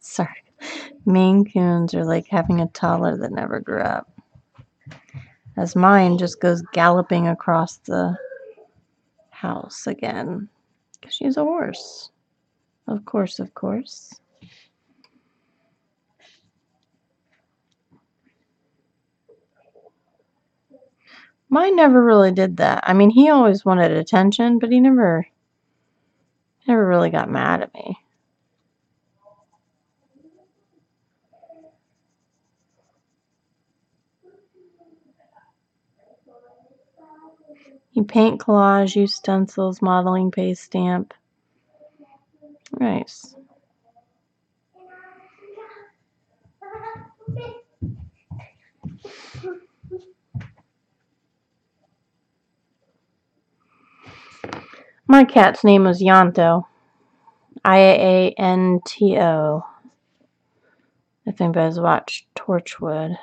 Sorry. Maine Coons are like having a toddler that never grew up. As mine just goes galloping across the house again. Because she's a horse. Of course, of course. Mine never really did that. I mean, he always wanted attention, but he never really got mad at me. You paint, collage, use stencils, modeling, paste, stamp. Nice. My cat's name was Yanto. Ianto. If anybody's watched Torchwood.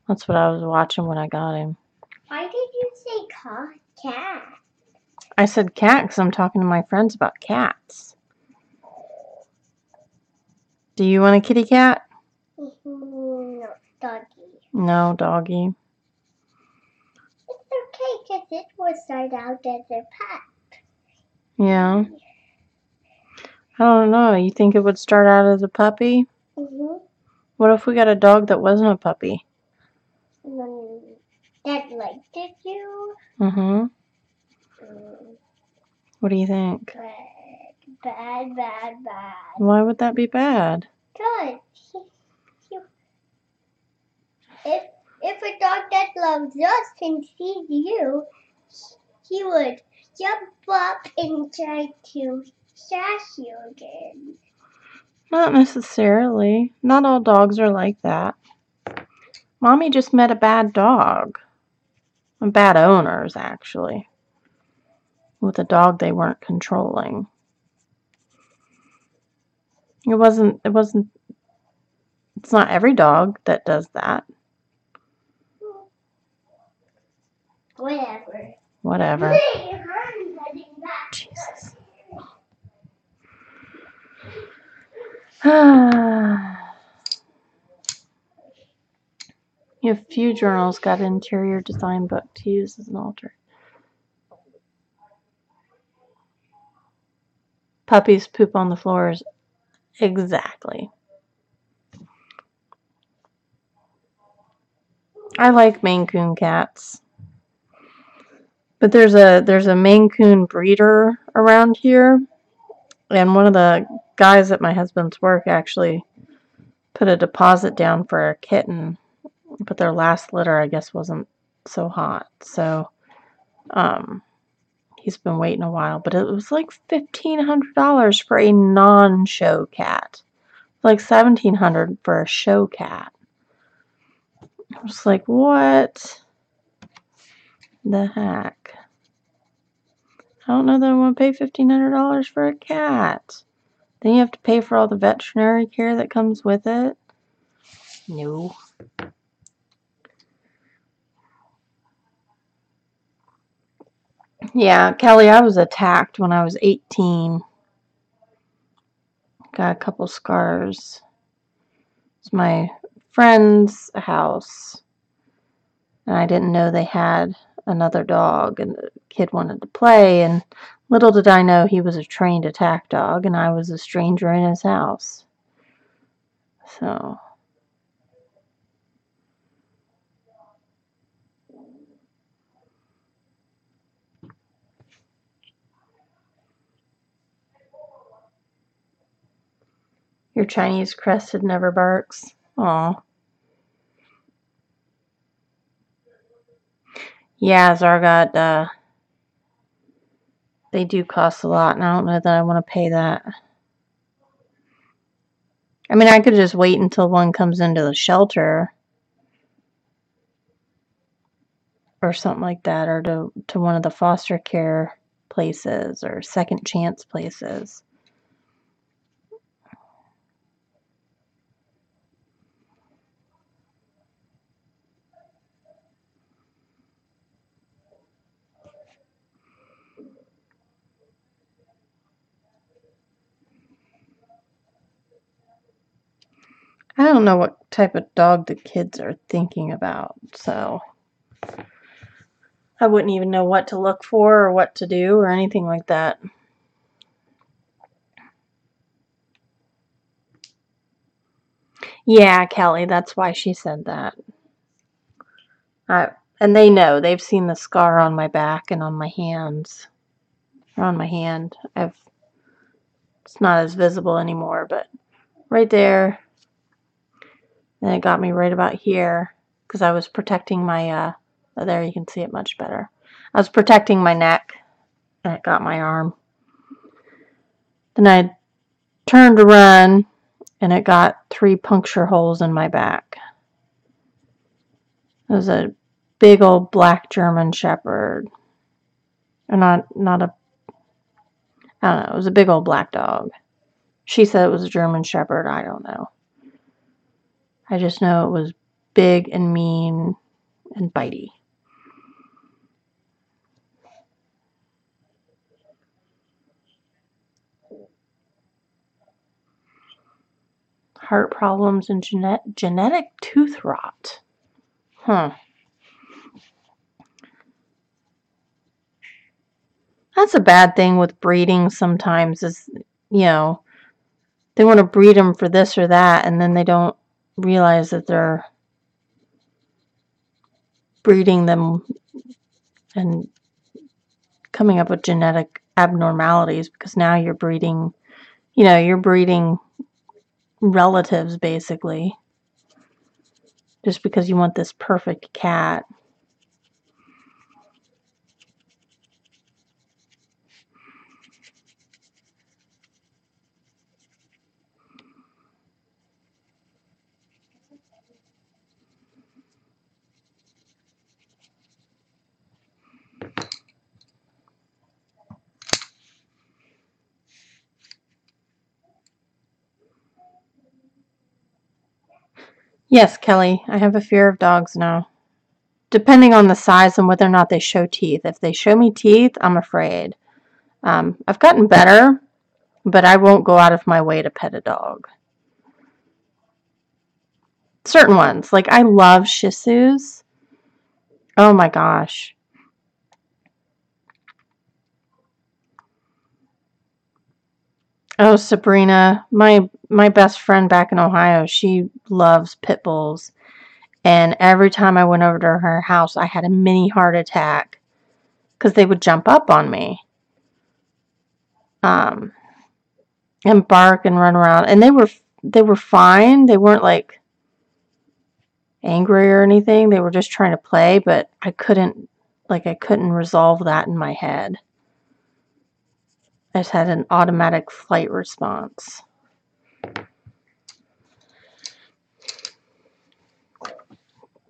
That's what I was watching when I got him. Why did you say cat? I said cat because I'm talking to my friends about cats. Do you want a kitty cat? No, doggy. No, doggy. It's okay because it will start out as a pet. Yeah. I don't know. You think it would start out as a puppy? What if we got a dog that wasn't a puppy? That liked you? What do you think? Bad. Why would that be bad? Good. If a dog that loves us can see you, he would jump up and try to sass you again. Not necessarily. Not all dogs are like that. Mommy just met a bad dog. Bad owners, actually. With a dog they weren't controlling. It's not every dog that does that. Whatever. Jesus. You have few journals got an interior design book to use as an altar. Puppies poop on the floors. Exactly. I like Maine Coon cats. But there's a Maine Coon breeder around here. And one of the guys at my husband's work actually put a deposit down for a kitten. But their last litter, I guess, wasn't so hot. So, he's been waiting a while. But it was like $1,500 for a non-show cat. Like $1,700 for a show cat. I was like, what the heck? I don't know that I want to pay $1,500 for a cat. Then you have to pay for all the veterinary care that comes with it. No. Yeah, Kelly, I was attacked when I was 18. Got a couple scars. It's my friend's house. And I didn't know they had another dog. And the kid wanted to play. And little did I know he was a trained attack dog. And I was a stranger in his house. So... Your Chinese crested never barks. Aw. Yeah, Zargot, they do cost a lot, and I don't know that I want to pay that. I mean, I could just wait until one comes into the shelter. Or something like that, or to one of the foster care places, or second chance places. I don't know what type of dog the kids are thinking about, so I wouldn't even know what to look for or what to do or anything like that. Yeah, Kelly, that's why she said that. And they know. They've seen the scar on my back and on my hands. Or on my hand. It's not as visible anymore, but right there. And it got me right about here because I was protecting my, there you can see it much better. I was protecting my neck and it got my arm. Then I turned to run and it got 3 puncture holes in my back. It was a big old black German Shepherd. Or not a, I don't know, it was a big old black dog. She said it was a German Shepherd, I don't know. I just know it was big and mean and bitey. Heart problems and genetic tooth rot. Huh. That's a bad thing with breeding sometimes is, they want to breed them for this or that, and then they don't realize that they're breeding them and coming up with genetic abnormalities because now you're breeding, you're breeding relatives basically just because you want this perfect cat. Yes, Kelly, I have a fear of dogs now. Depending on the size and whether or not they show teeth. If they show me teeth, I'm afraid. I've gotten better, but I won't go out of my way to pet a dog. Certain ones. Like, I love Shih Tzus. Oh my gosh. Oh, Sabrina, my best friend back in Ohio, she loves pit bulls. And every time I went over to her house, I had a mini heart attack because they would jump up on me. And bark and run around. And they were fine. They weren't like angry or anything. They were just trying to play, but I couldn't resolve that in my head. I just had an automatic flight response.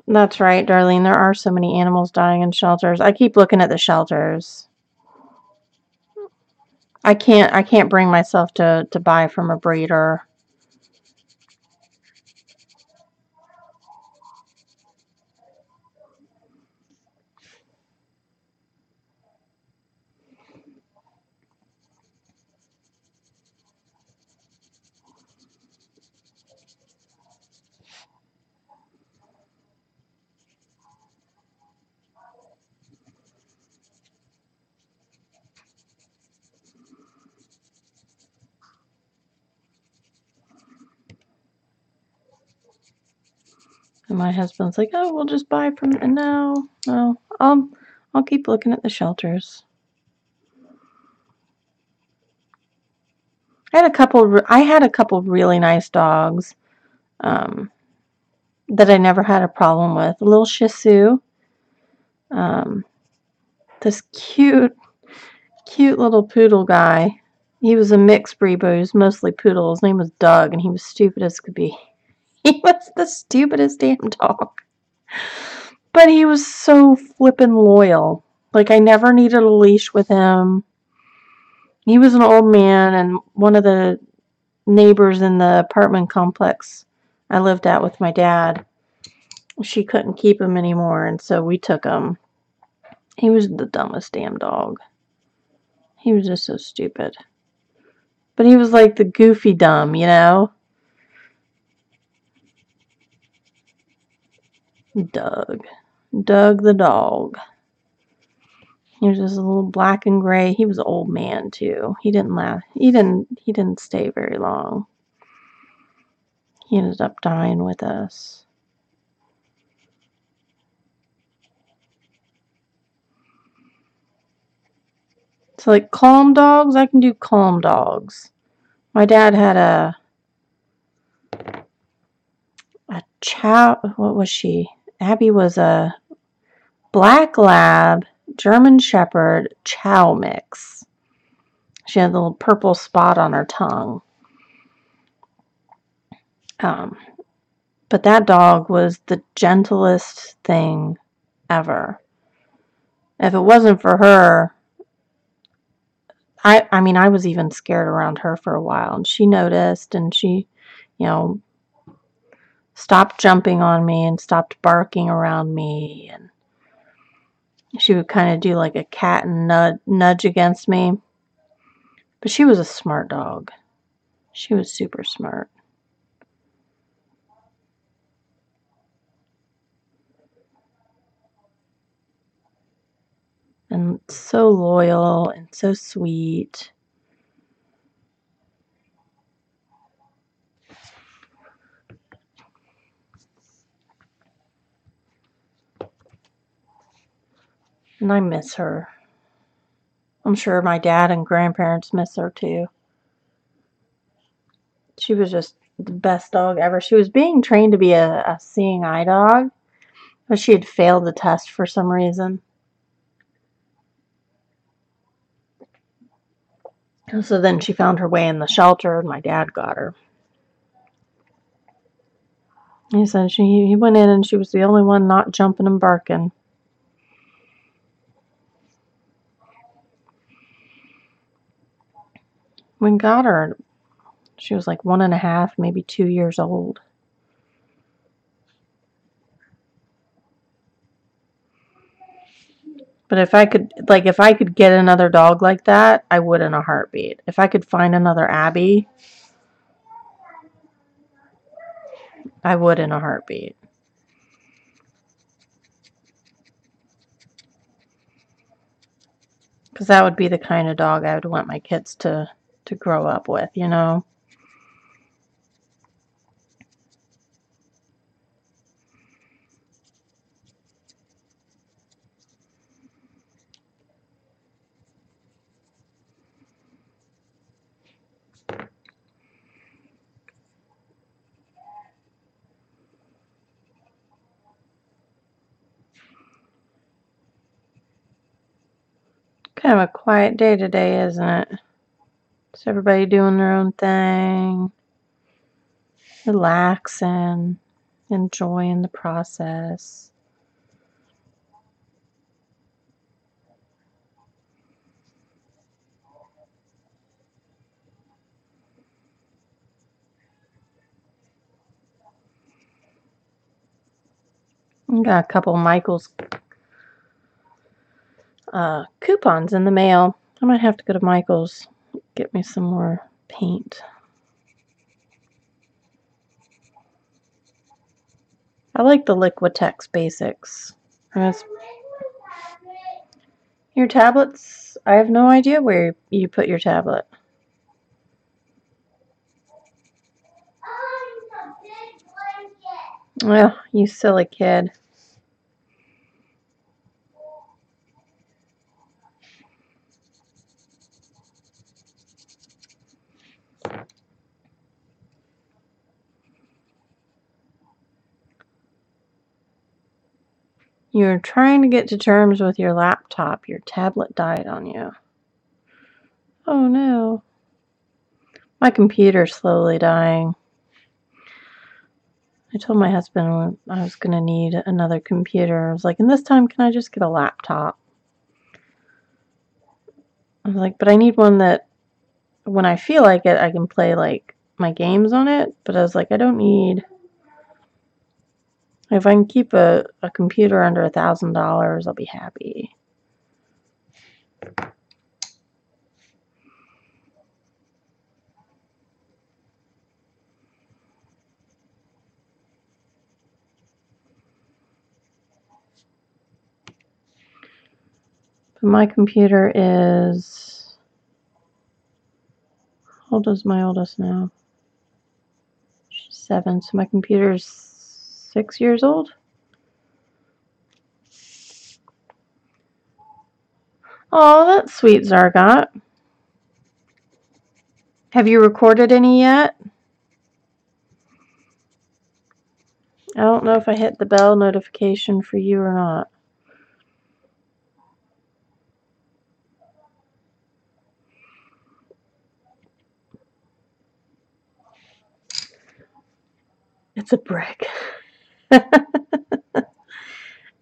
That's right, Darlene. There are so many animals dying in shelters. I keep looking at the shelters. I can't bring myself to buy from a breeder. And my husband's like, "Oh, we'll just buy from." And no, I'll keep looking at the shelters. I had a couple really nice dogs that I never had a problem with. A little Shih Tzu, this cute little poodle guy. He was a mixed breed, but he was mostly poodle. His name was Doug, and he was stupid as could be. He was the stupidest damn dog. But he was so flippin' loyal. Like, I never needed a leash with him. He was an old man, and one of the neighbors in the apartment complex I lived at with my dad, she couldn't keep him anymore, and so we took him. He was the dumbest damn dog. He was just so stupid. But he was like the goofy dumb, Doug. Doug the dog. He was just a little black and gray. He was an old man too. He didn't stay very long. He ended up dying with us. So like calm dogs, I can do calm dogs. My dad had a chow, what was she? Abby was a black lab, German shepherd, chow mix. She had a little purple spot on her tongue. But that dog was the gentlest thing ever. If it wasn't for her, I mean, I was even scared around her for a while, and she noticed, and she, stopped jumping on me and stopped barking around me, and she would kind of do like a cat and nudge against me. But she was a smart dog. She was super smart. And so loyal and so sweet. And I miss her. I'm sure my dad and grandparents miss her too. She was just the best dog ever. She was being trained to be a seeing eye dog, but she had failed the test for some reason. So then she found her way in the shelter, and my dad got her. He said he went in and she was the only one not jumping and barking. We got her, she was like 1.5, maybe 2 years old. But if I could get another dog like that, I would in a heartbeat. If I could find another Abby, I would in a heartbeat. Because that would be the kind of dog I would want my kids to grow up with, Kind of a quiet day today, isn't it? Just everybody doing their own thing, relaxing, enjoying the process. I got a couple of Michael's coupons in the mail. I might have to go to Michael's, get me some more paint. I like the Liquitex Basics. Your tablets? I have no idea where you put your tablet. Well, you silly kid. You're trying to get to terms with your laptop. Your tablet died on you. Oh no. My computer's slowly dying. I told my husband I was going to need another computer. I was like, and this time, can I just get a laptop? I was like, but I need one that, when I feel like it, I can play, like, my games on it. But I was like, I don't need... If I can keep a computer under $1,000, I'll be happy. But my computer is... How old is my oldest now? She's 7, so my computer's 6 years old. Oh, that's sweet, Zargot. Have you recorded any yet? I don't know if I hit the bell notification for you or not. It's a brick.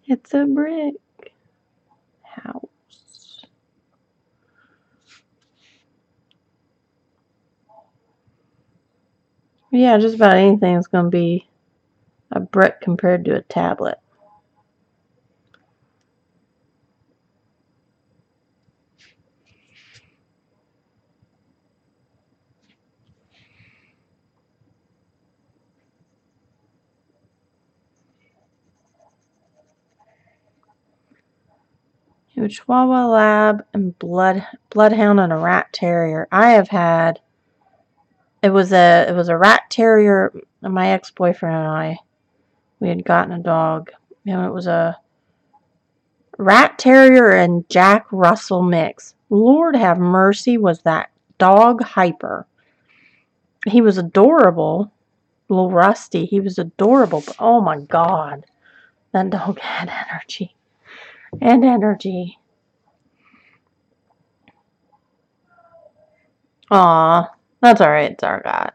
It's a brick house. Yeah, just about anything is going to be a brick compared to a tablet. A Chihuahua Lab and Bloodhound and a Rat Terrier. I have had. It was a Rat Terrier. My ex-boyfriend and we had gotten a dog. And it was a Rat Terrier and Jack Russell mix. Lord have mercy, was that dog hyper. He was adorable. A little rusty. He was adorable, but oh my God. That dog had energy. And energy. Aw, that's alright, Zargot.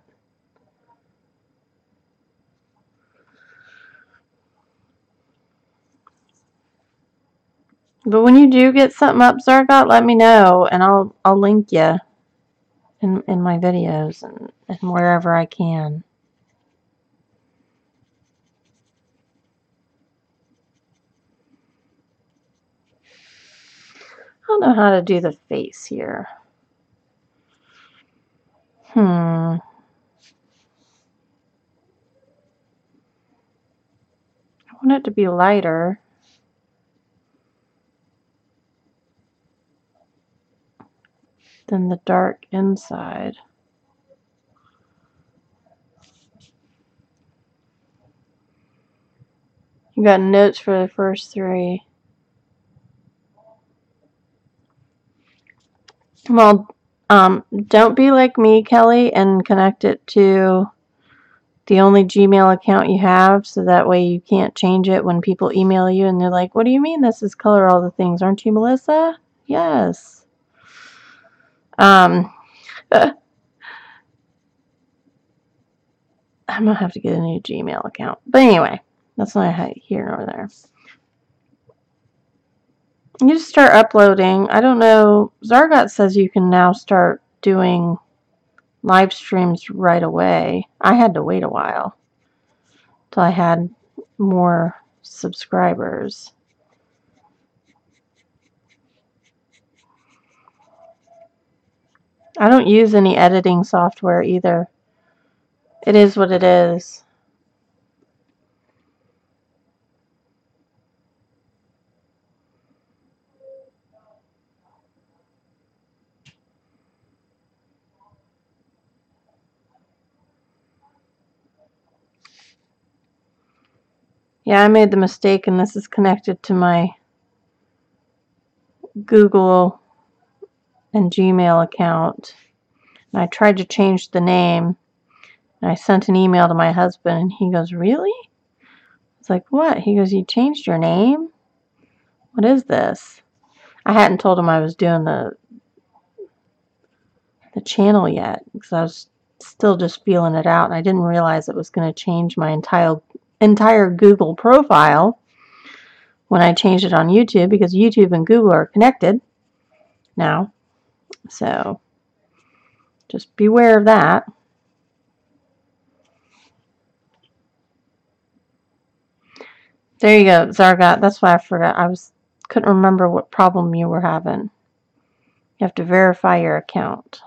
But when you do get something up, Zargot, let me know, and I'll link you in my videos and wherever I can. I don't know how to do the face here. I want it to be lighter than the dark inside. You got notes for the first 3. Well, don't be like me, Kelly, and connect it to the only Gmail account you have, so that way you can't change it when people email you and they're like, what do you mean this is color all the things? Aren't you Melissa? Yes. I'm gonna have to get a new Gmail account. But anyway, that's not here nor there. You just start uploading. I don't know. Zargot says you can now start doing live streams right away. I had to wait a while till I had more subscribers. I don't use any editing software either. It is what it is. Yeah, I made the mistake, and this is connected to my Google and Gmail account. And I tried to change the name, and I sent an email to my husband, and he goes, really? It's like, what? He goes, you changed your name? What is this? I hadn't told him I was doing the channel yet, because I was still just feeling it out, and I didn't realize it was going to change my entire Google profile when I changed it on YouTube, because YouTube and Google are connected now. So just beware of that. There you go, Zargot. That's why I forgot. Couldn't remember what problem you were having. You have to verify your account.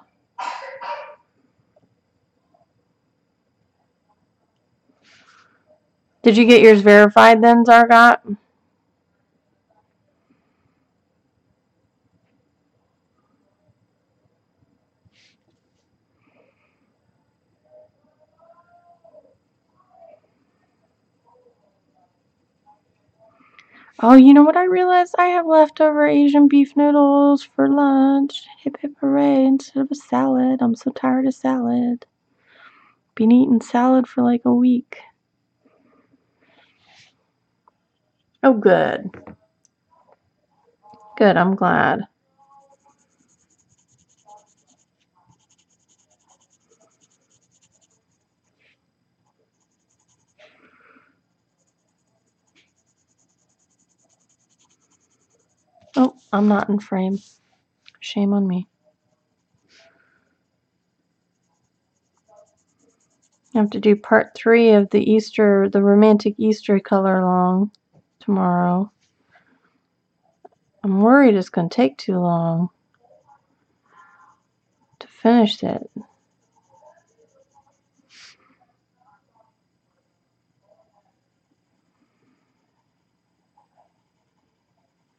Did you get yours verified then, Zargot? Oh, you know what I realized? I have leftover Asian beef noodles for lunch. Hip hip hooray, instead of a salad. I'm so tired of salad. Been eating salad for like a week. Oh, good. Good, I'm glad. Oh, I'm not in frame. Shame on me. I have to do part 3 of the romantic Easter color along tomorrow. I'm worried it's going to take too long to finish it.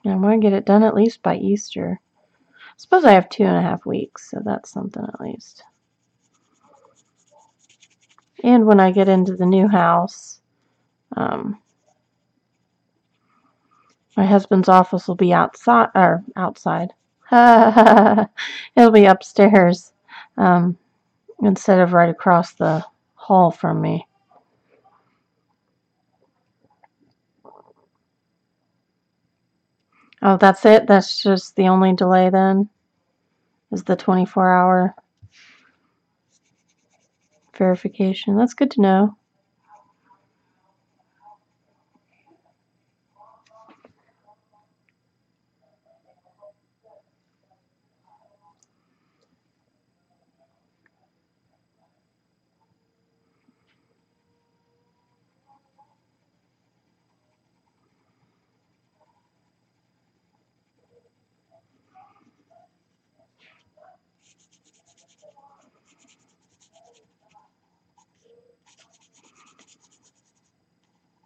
I want to get it done at least by Easter. I suppose I have 2.5 weeks, so that's something at least. And when I get into the new house, my husband's office will be outside. It'll be upstairs, instead of right across the hall from me. Oh, that's it? That's just the only delay then? Is the 24-hour verification. That's good to know.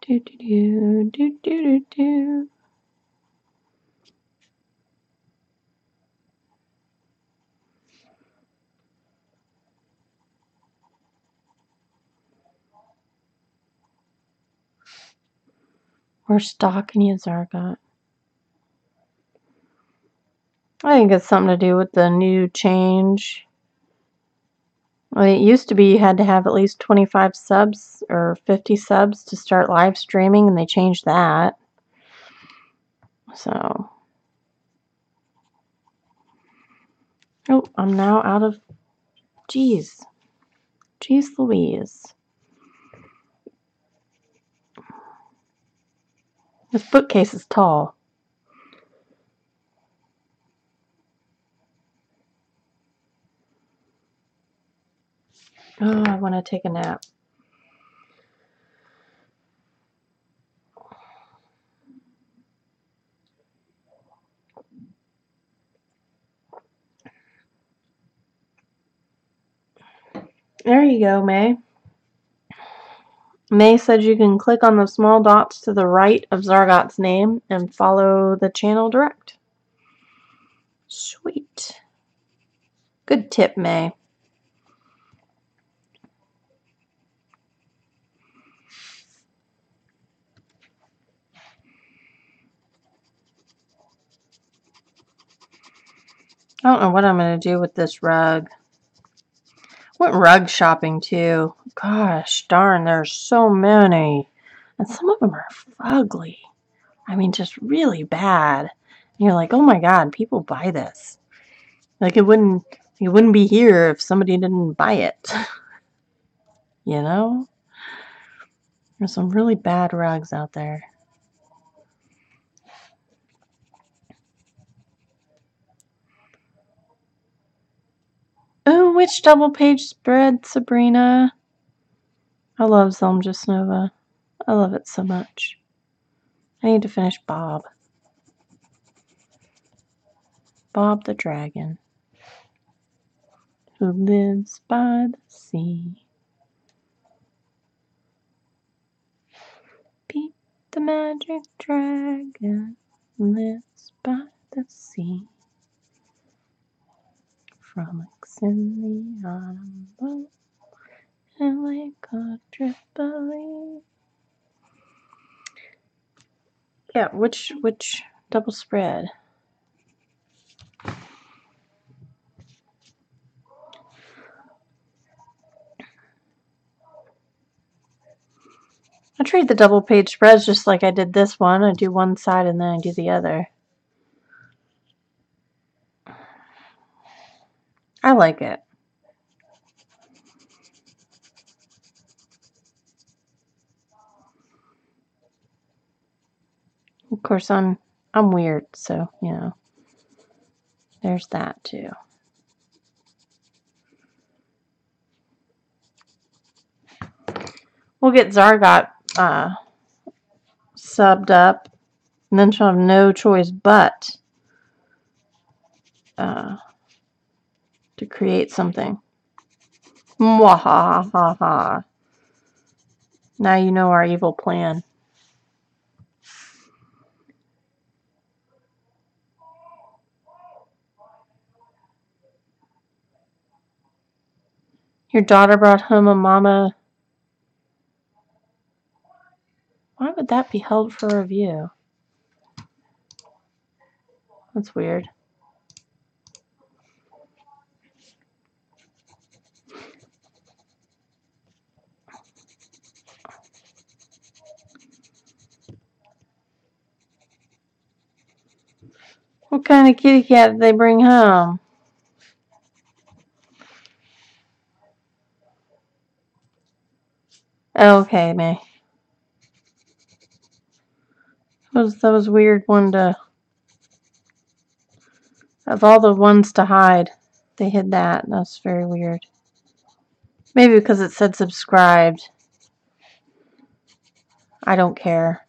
Do do do do do do do. We're stalking you, Zargot. I think it's something to do with the new change. Well, it used to be you had to have at least 25 subs or 50 subs to start live streaming, and they changed that. So, oh, I'm now out of. Jeez Louise. This bookcase is tall. Oh, I want to take a nap. There you go, May. May said you can click on the small dots to the right of Zargot's name and follow the channel direct. Sweet. Good tip, May. I don't know what I'm going to do with this rug. Went rug shopping too. Gosh darn, there's so many. And some of them are ugly. I mean, just really bad. And you're like, oh my god, people buy this. Like it wouldn't be here if somebody didn't buy it. You know? There's some really bad rugs out there. Oh, which double page spread, Sabrina? I love Zelmja Nova. I love it so much. I need to finish Bob. Bob the dragon, who lives by the sea. Pete the magic dragon lives by the sea. Frolics in the autumn boat and Lake of Tripoli. Yeah, which double spread? I treat the double page spreads just like I did this one. I do one side and then I do the other. I like it. Of course, I'm weird, so, you know, there's that too. We'll get Zargot subbed up, and then she'll have no choice but to create something. Mwahaha. Now you know our evil plan. Your daughter brought home a mama. Why would that be held for review? That's weird. What kind of kitty cat did they bring home? Oh, okay, May. That was weird one to... Of all the ones to hide, they hid that. That's very weird. Maybe because it said subscribed. I don't care.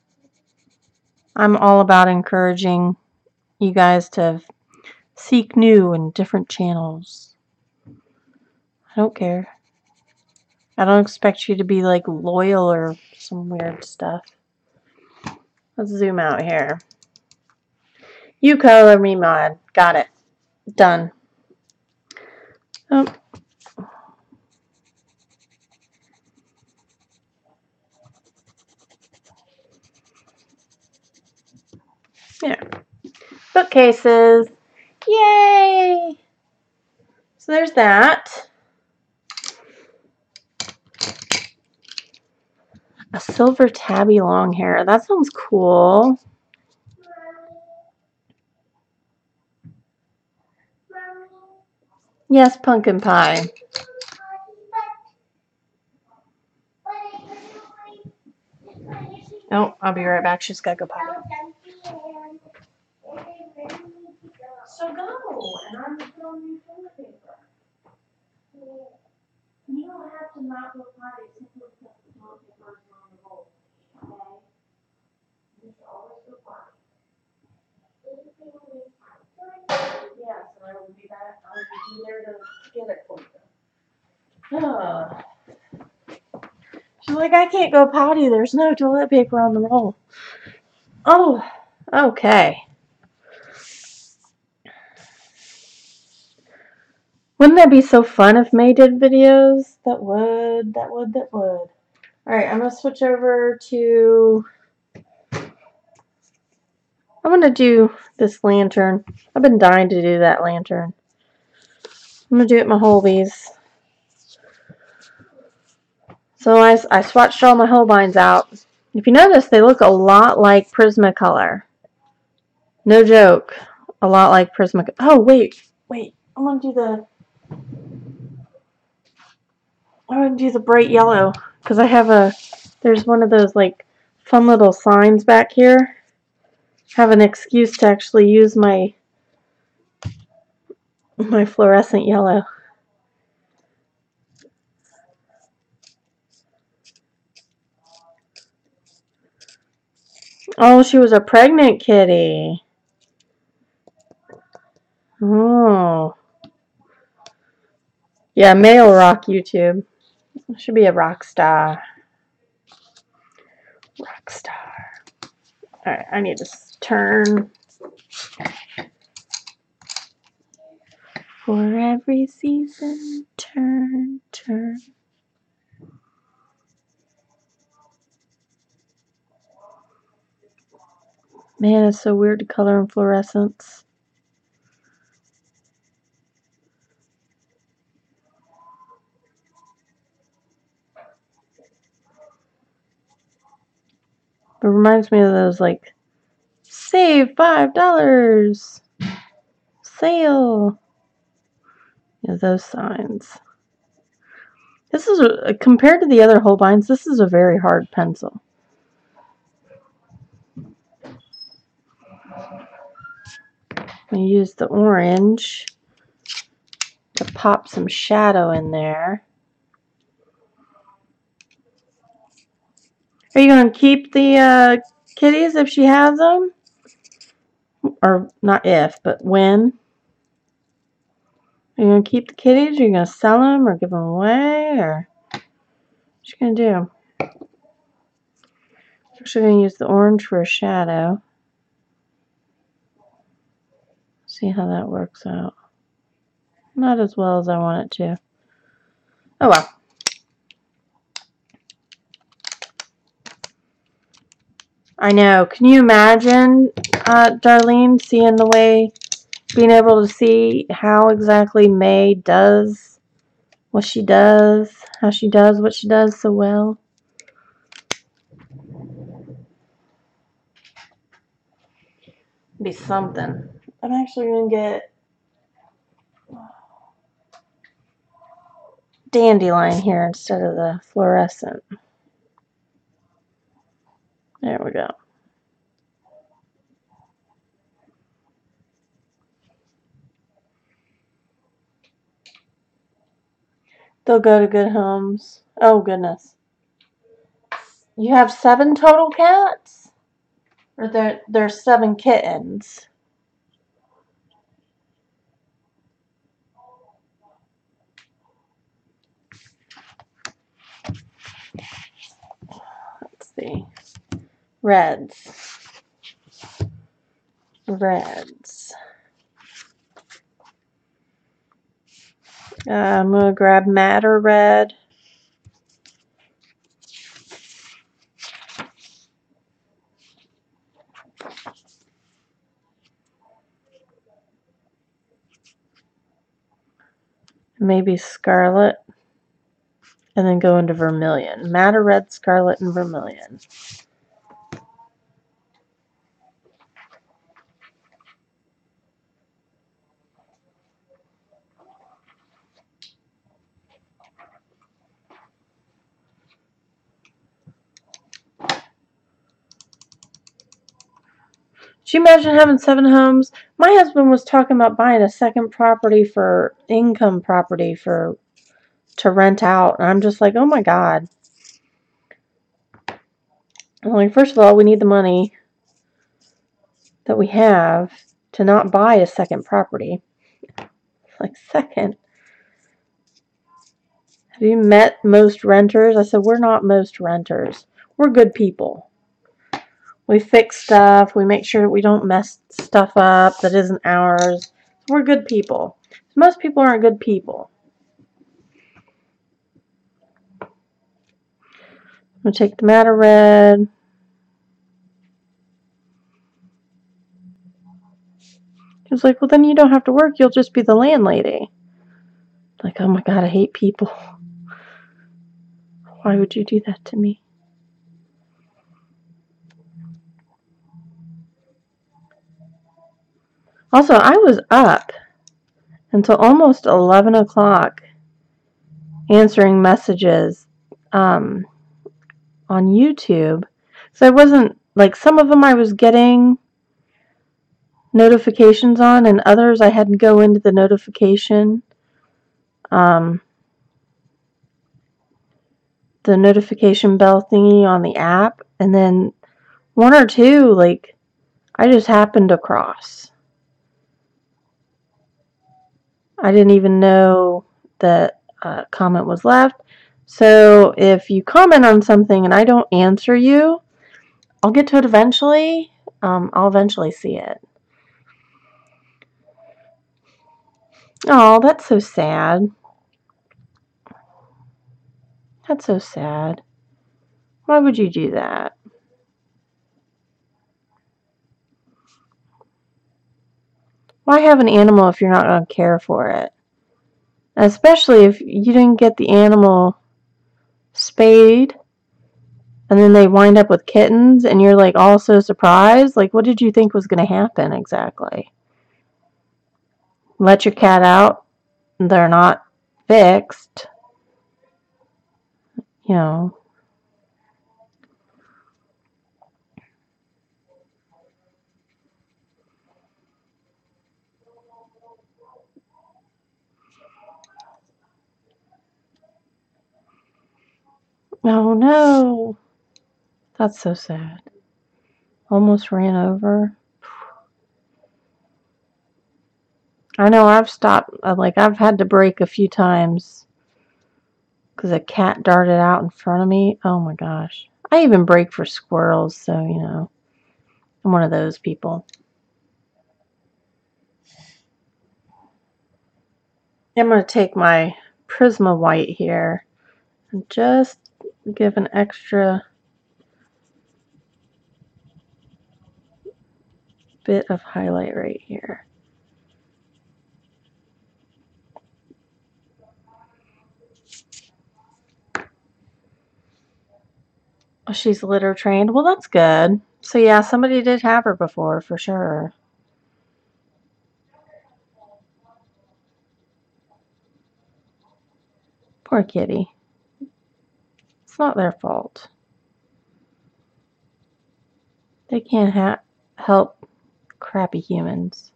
I'm all about encouraging you guys to seek new and different channels. I don't care. I don't expect you to be like loyal or some weird stuff. Let's zoom out here. You color me mod. Got it. Done. Oh. Yeah. Bookcases. Yay! So there's that. A silver tabby long hair. That sounds cool. Yes, pumpkin pie. Oh, I'll be right back. She's got to go potty. So go, and I'm filming you toilet paper. You don't have to not go potty simply because the toilet paper is on the roll. Okay? You should always go potty. Yes, and I will be back. I will be there to get it for you. Oh. She's like, I can't go potty. There's no toilet paper on the roll. Oh, okay. Wouldn't that be so fun if May did videos? That would. Alright, I'm going to switch over to... I'm going to do this lantern. I've been dying to do that lantern. I'm going to do it in my Holbees. So I swatched all my Holbeins out. If you notice, they look a lot like Prismacolor. No joke. A lot like Prismacolor. Oh, wait. I'm going to do the bright yellow. Because there's one of those, like, fun little signs back here. Have an excuse to actually use my fluorescent yellow. Oh, she was a pregnant kitty. Oh. Yeah, male rock YouTube. Should be a rock star. Rock star. Alright, I need to turn. For every season, turn. Man, it's so weird to color in fluorescence. It reminds me of those, like, save $5, sale. Yeah, those signs. This is, compared to the other Holbeins, this is a very hard pencil. I use the orange to pop some shadow in there. Are you going to keep the kitties if she has them? Or not if, but when? Are you going to keep the kitties? Are you going to sell them or give them away? Or what you going to do? I'm actually going to use the orange for a shadow. See how that works out. Not as well as I want it to. Oh well. I know. Can you imagine, Darlene, seeing the way, being able to see how exactly May does what she does, how she does what she does so well? It'd be something. I'm actually going to get dandelion here instead of the fluorescent. There we go. They'll go to good homes. Oh, goodness. You have 7 total cats? Or there's 7 kittens? Let's see. Reds. I'm going to grab Madder Red. Maybe Scarlet. And then go into Vermilion. Madder Red, Scarlet, and Vermilion. Could you imagine having 7 homes? My husband was talking about buying a second property for income property to rent out. And I'm just like, oh my God. I'm like, first of all, we need the money that we have to not buy a second property. Like, second, have you met most renters? I said, we're not most renters. We're good people. We fix stuff. We make sure we don't mess stuff up that isn't ours. We're good people. Most people aren't good people. I'm going to take the Madder Red. He was like, well, then you don't have to work. You'll just be the landlady. Like, oh my God, I hate people. Why would you do that to me? Also, I was up until almost 11 o'clock answering messages on YouTube. So I wasn't, like, some of them I was getting notifications on, and others I had to go into the notification bell thingy on the app, and then 1 or 2, like, I just happened across. I didn't even know that a comment was left. So if you comment on something and I don't answer you, I'll get to it eventually. I'll eventually see it. Oh, that's so sad. That's so sad. Why would you do that? Why have an animal if you're not going to care for it? Especially if you didn't get the animal spayed and then they wind up with kittens and you're like all so surprised. Like, what did you think was going to happen exactly? Let your cat out. They're not fixed. You know. Oh no. That's so sad. Almost ran over. I know I've stopped, like I've had to brake a few times because a cat darted out in front of me. Oh my gosh. I even brake for squirrels, so you know, I'm one of those people. I'm going to take my Prisma White here and just give an extra bit of highlight right here. Oh, she's litter trained. Well, that's good. So yeah, somebody did have her before for sure. Poor kitty. It's not their fault. They can't help crappy humans.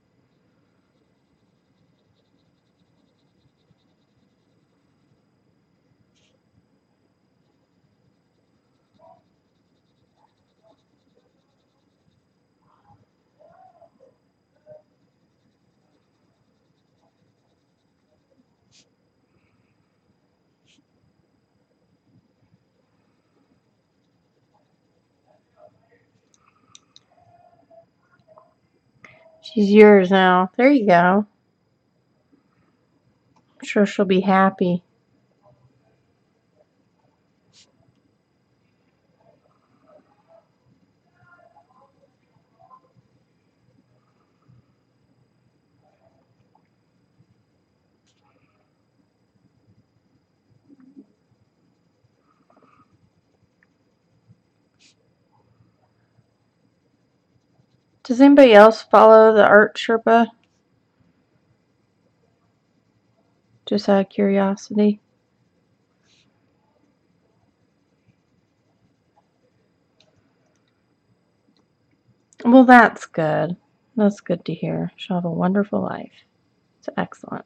She's yours now. There you go. I'm sure she'll be happy. Does anybody else follow the Art Sherpa? Just out of curiosity. Well, that's good. That's good to hear. She'll have a wonderful life. It's excellent.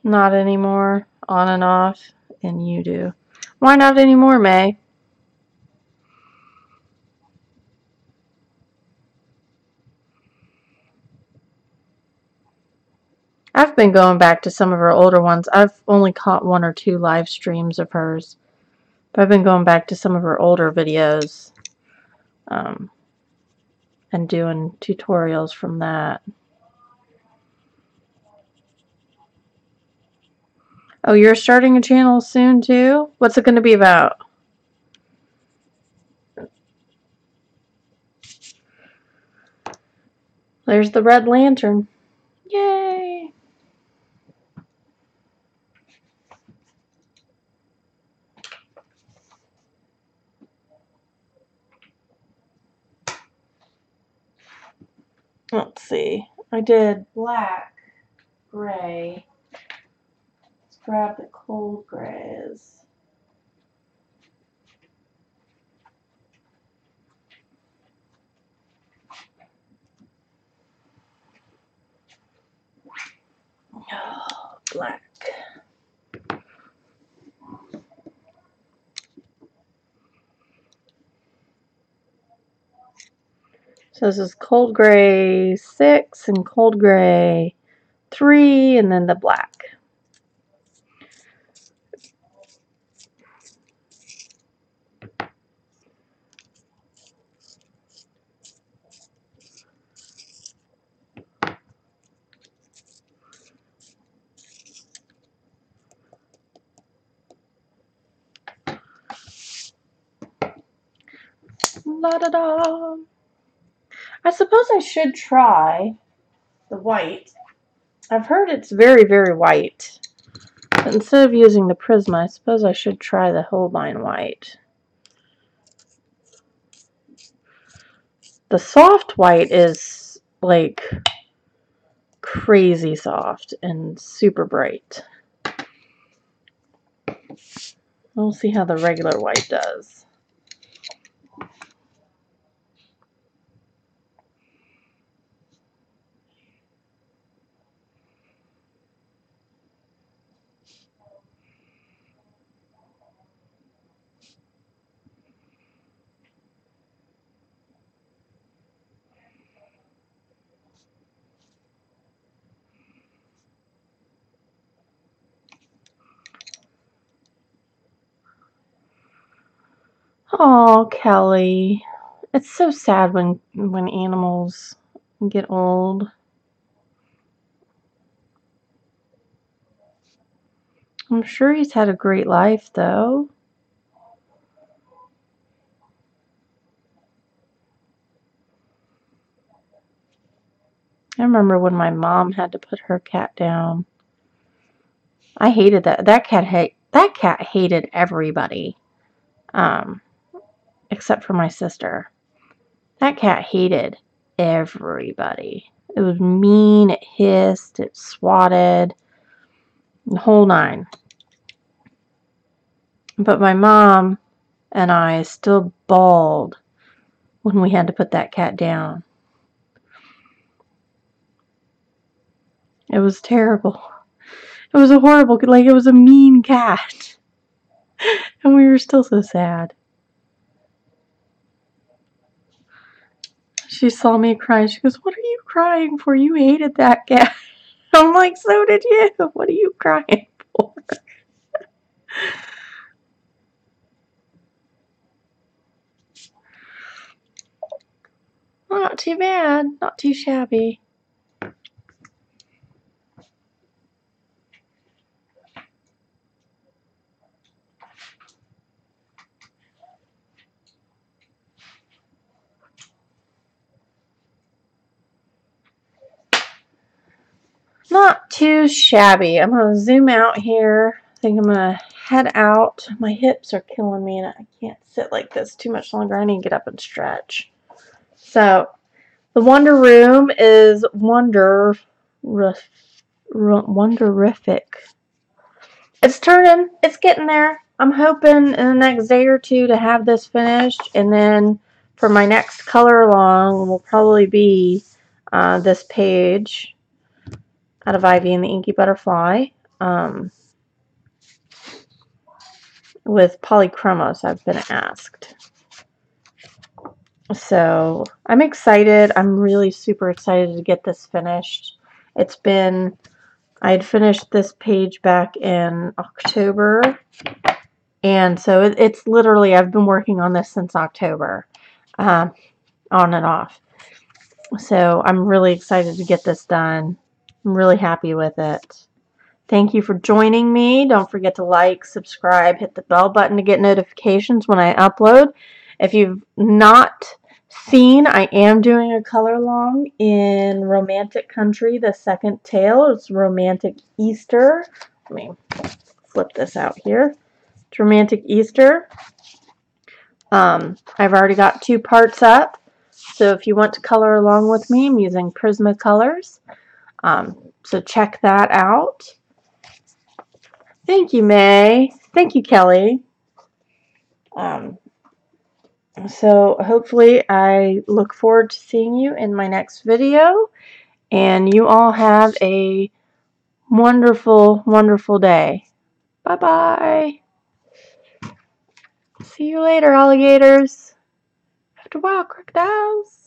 Not anymore. On and off. And you do. Why not anymore, May? I've been going back to some of her older ones. I've only caught 1 or 2 live streams of hers. But I've been going back to some of her older videos. And doing tutorials from that. Oh, you're starting a channel soon too? What's it going to be about? There's the red lantern. Yay! Let's see. I did black, gray. Let's grab the cold grays. Oh, black. So this is cold gray 6 and cold gray 3 and then the black. La da da. I suppose I should try the white. I've heard it's very, very white. But instead of using the Prisma, I suppose I should try the Holbein white. The soft white is like crazy soft and super bright. We'll see how the regular white does. Oh, Kelly. It's so sad when animals get old. I'm sure he's had a great life, though. I remember when my mom had to put her cat down. I hated that. That cat hated everybody, except for my sister. That cat hated everybody. It was mean. It hissed. It swatted. The whole nine. But my mom and I still bawled when we had to put that cat down. It was terrible. It was a horrible, like it was a mean cat. And we were still so sad. She saw me cry. She goes, "What are you crying for? You hated that cat." I'm like, "So did you. What are you crying for?" Well, not too bad. Not too shabby. Not too shabby. I'm going to zoom out here. I think I'm going to head out. My hips are killing me and I can't sit like this too much longer. I need to get up and stretch. So, the Wonder Room is wonderific. It's turning. It's getting there. I'm hoping in the next day or two to have this finished. And then for my next color along will probably be this page out of Ivy and the Inky Butterfly with polychromos, I've been asked. So I'm excited. I'm really super excited to get this finished. It's been, I had finished this page back in October. And so it's literally, I've been working on this since October, on and off. So I'm really excited to get this done. I'm really happy with it. Thank you for joining me. Don't forget to like, subscribe, hit the bell button to get notifications when I upload. If you've not seen, I am doing a color along in Romantic Country, the second tale. It's Romantic Easter. Let me flip this out here. It's Romantic Easter. I've already got 2 parts up. So if you want to color along with me, I'm using Prisma colors. So check that out. Thank you, May. Thank you, Kelly. So hopefully I look forward to seeing you in my next video. And you all have a wonderful, wonderful day. Bye-bye. See you later, alligators. After a while, crocodiles.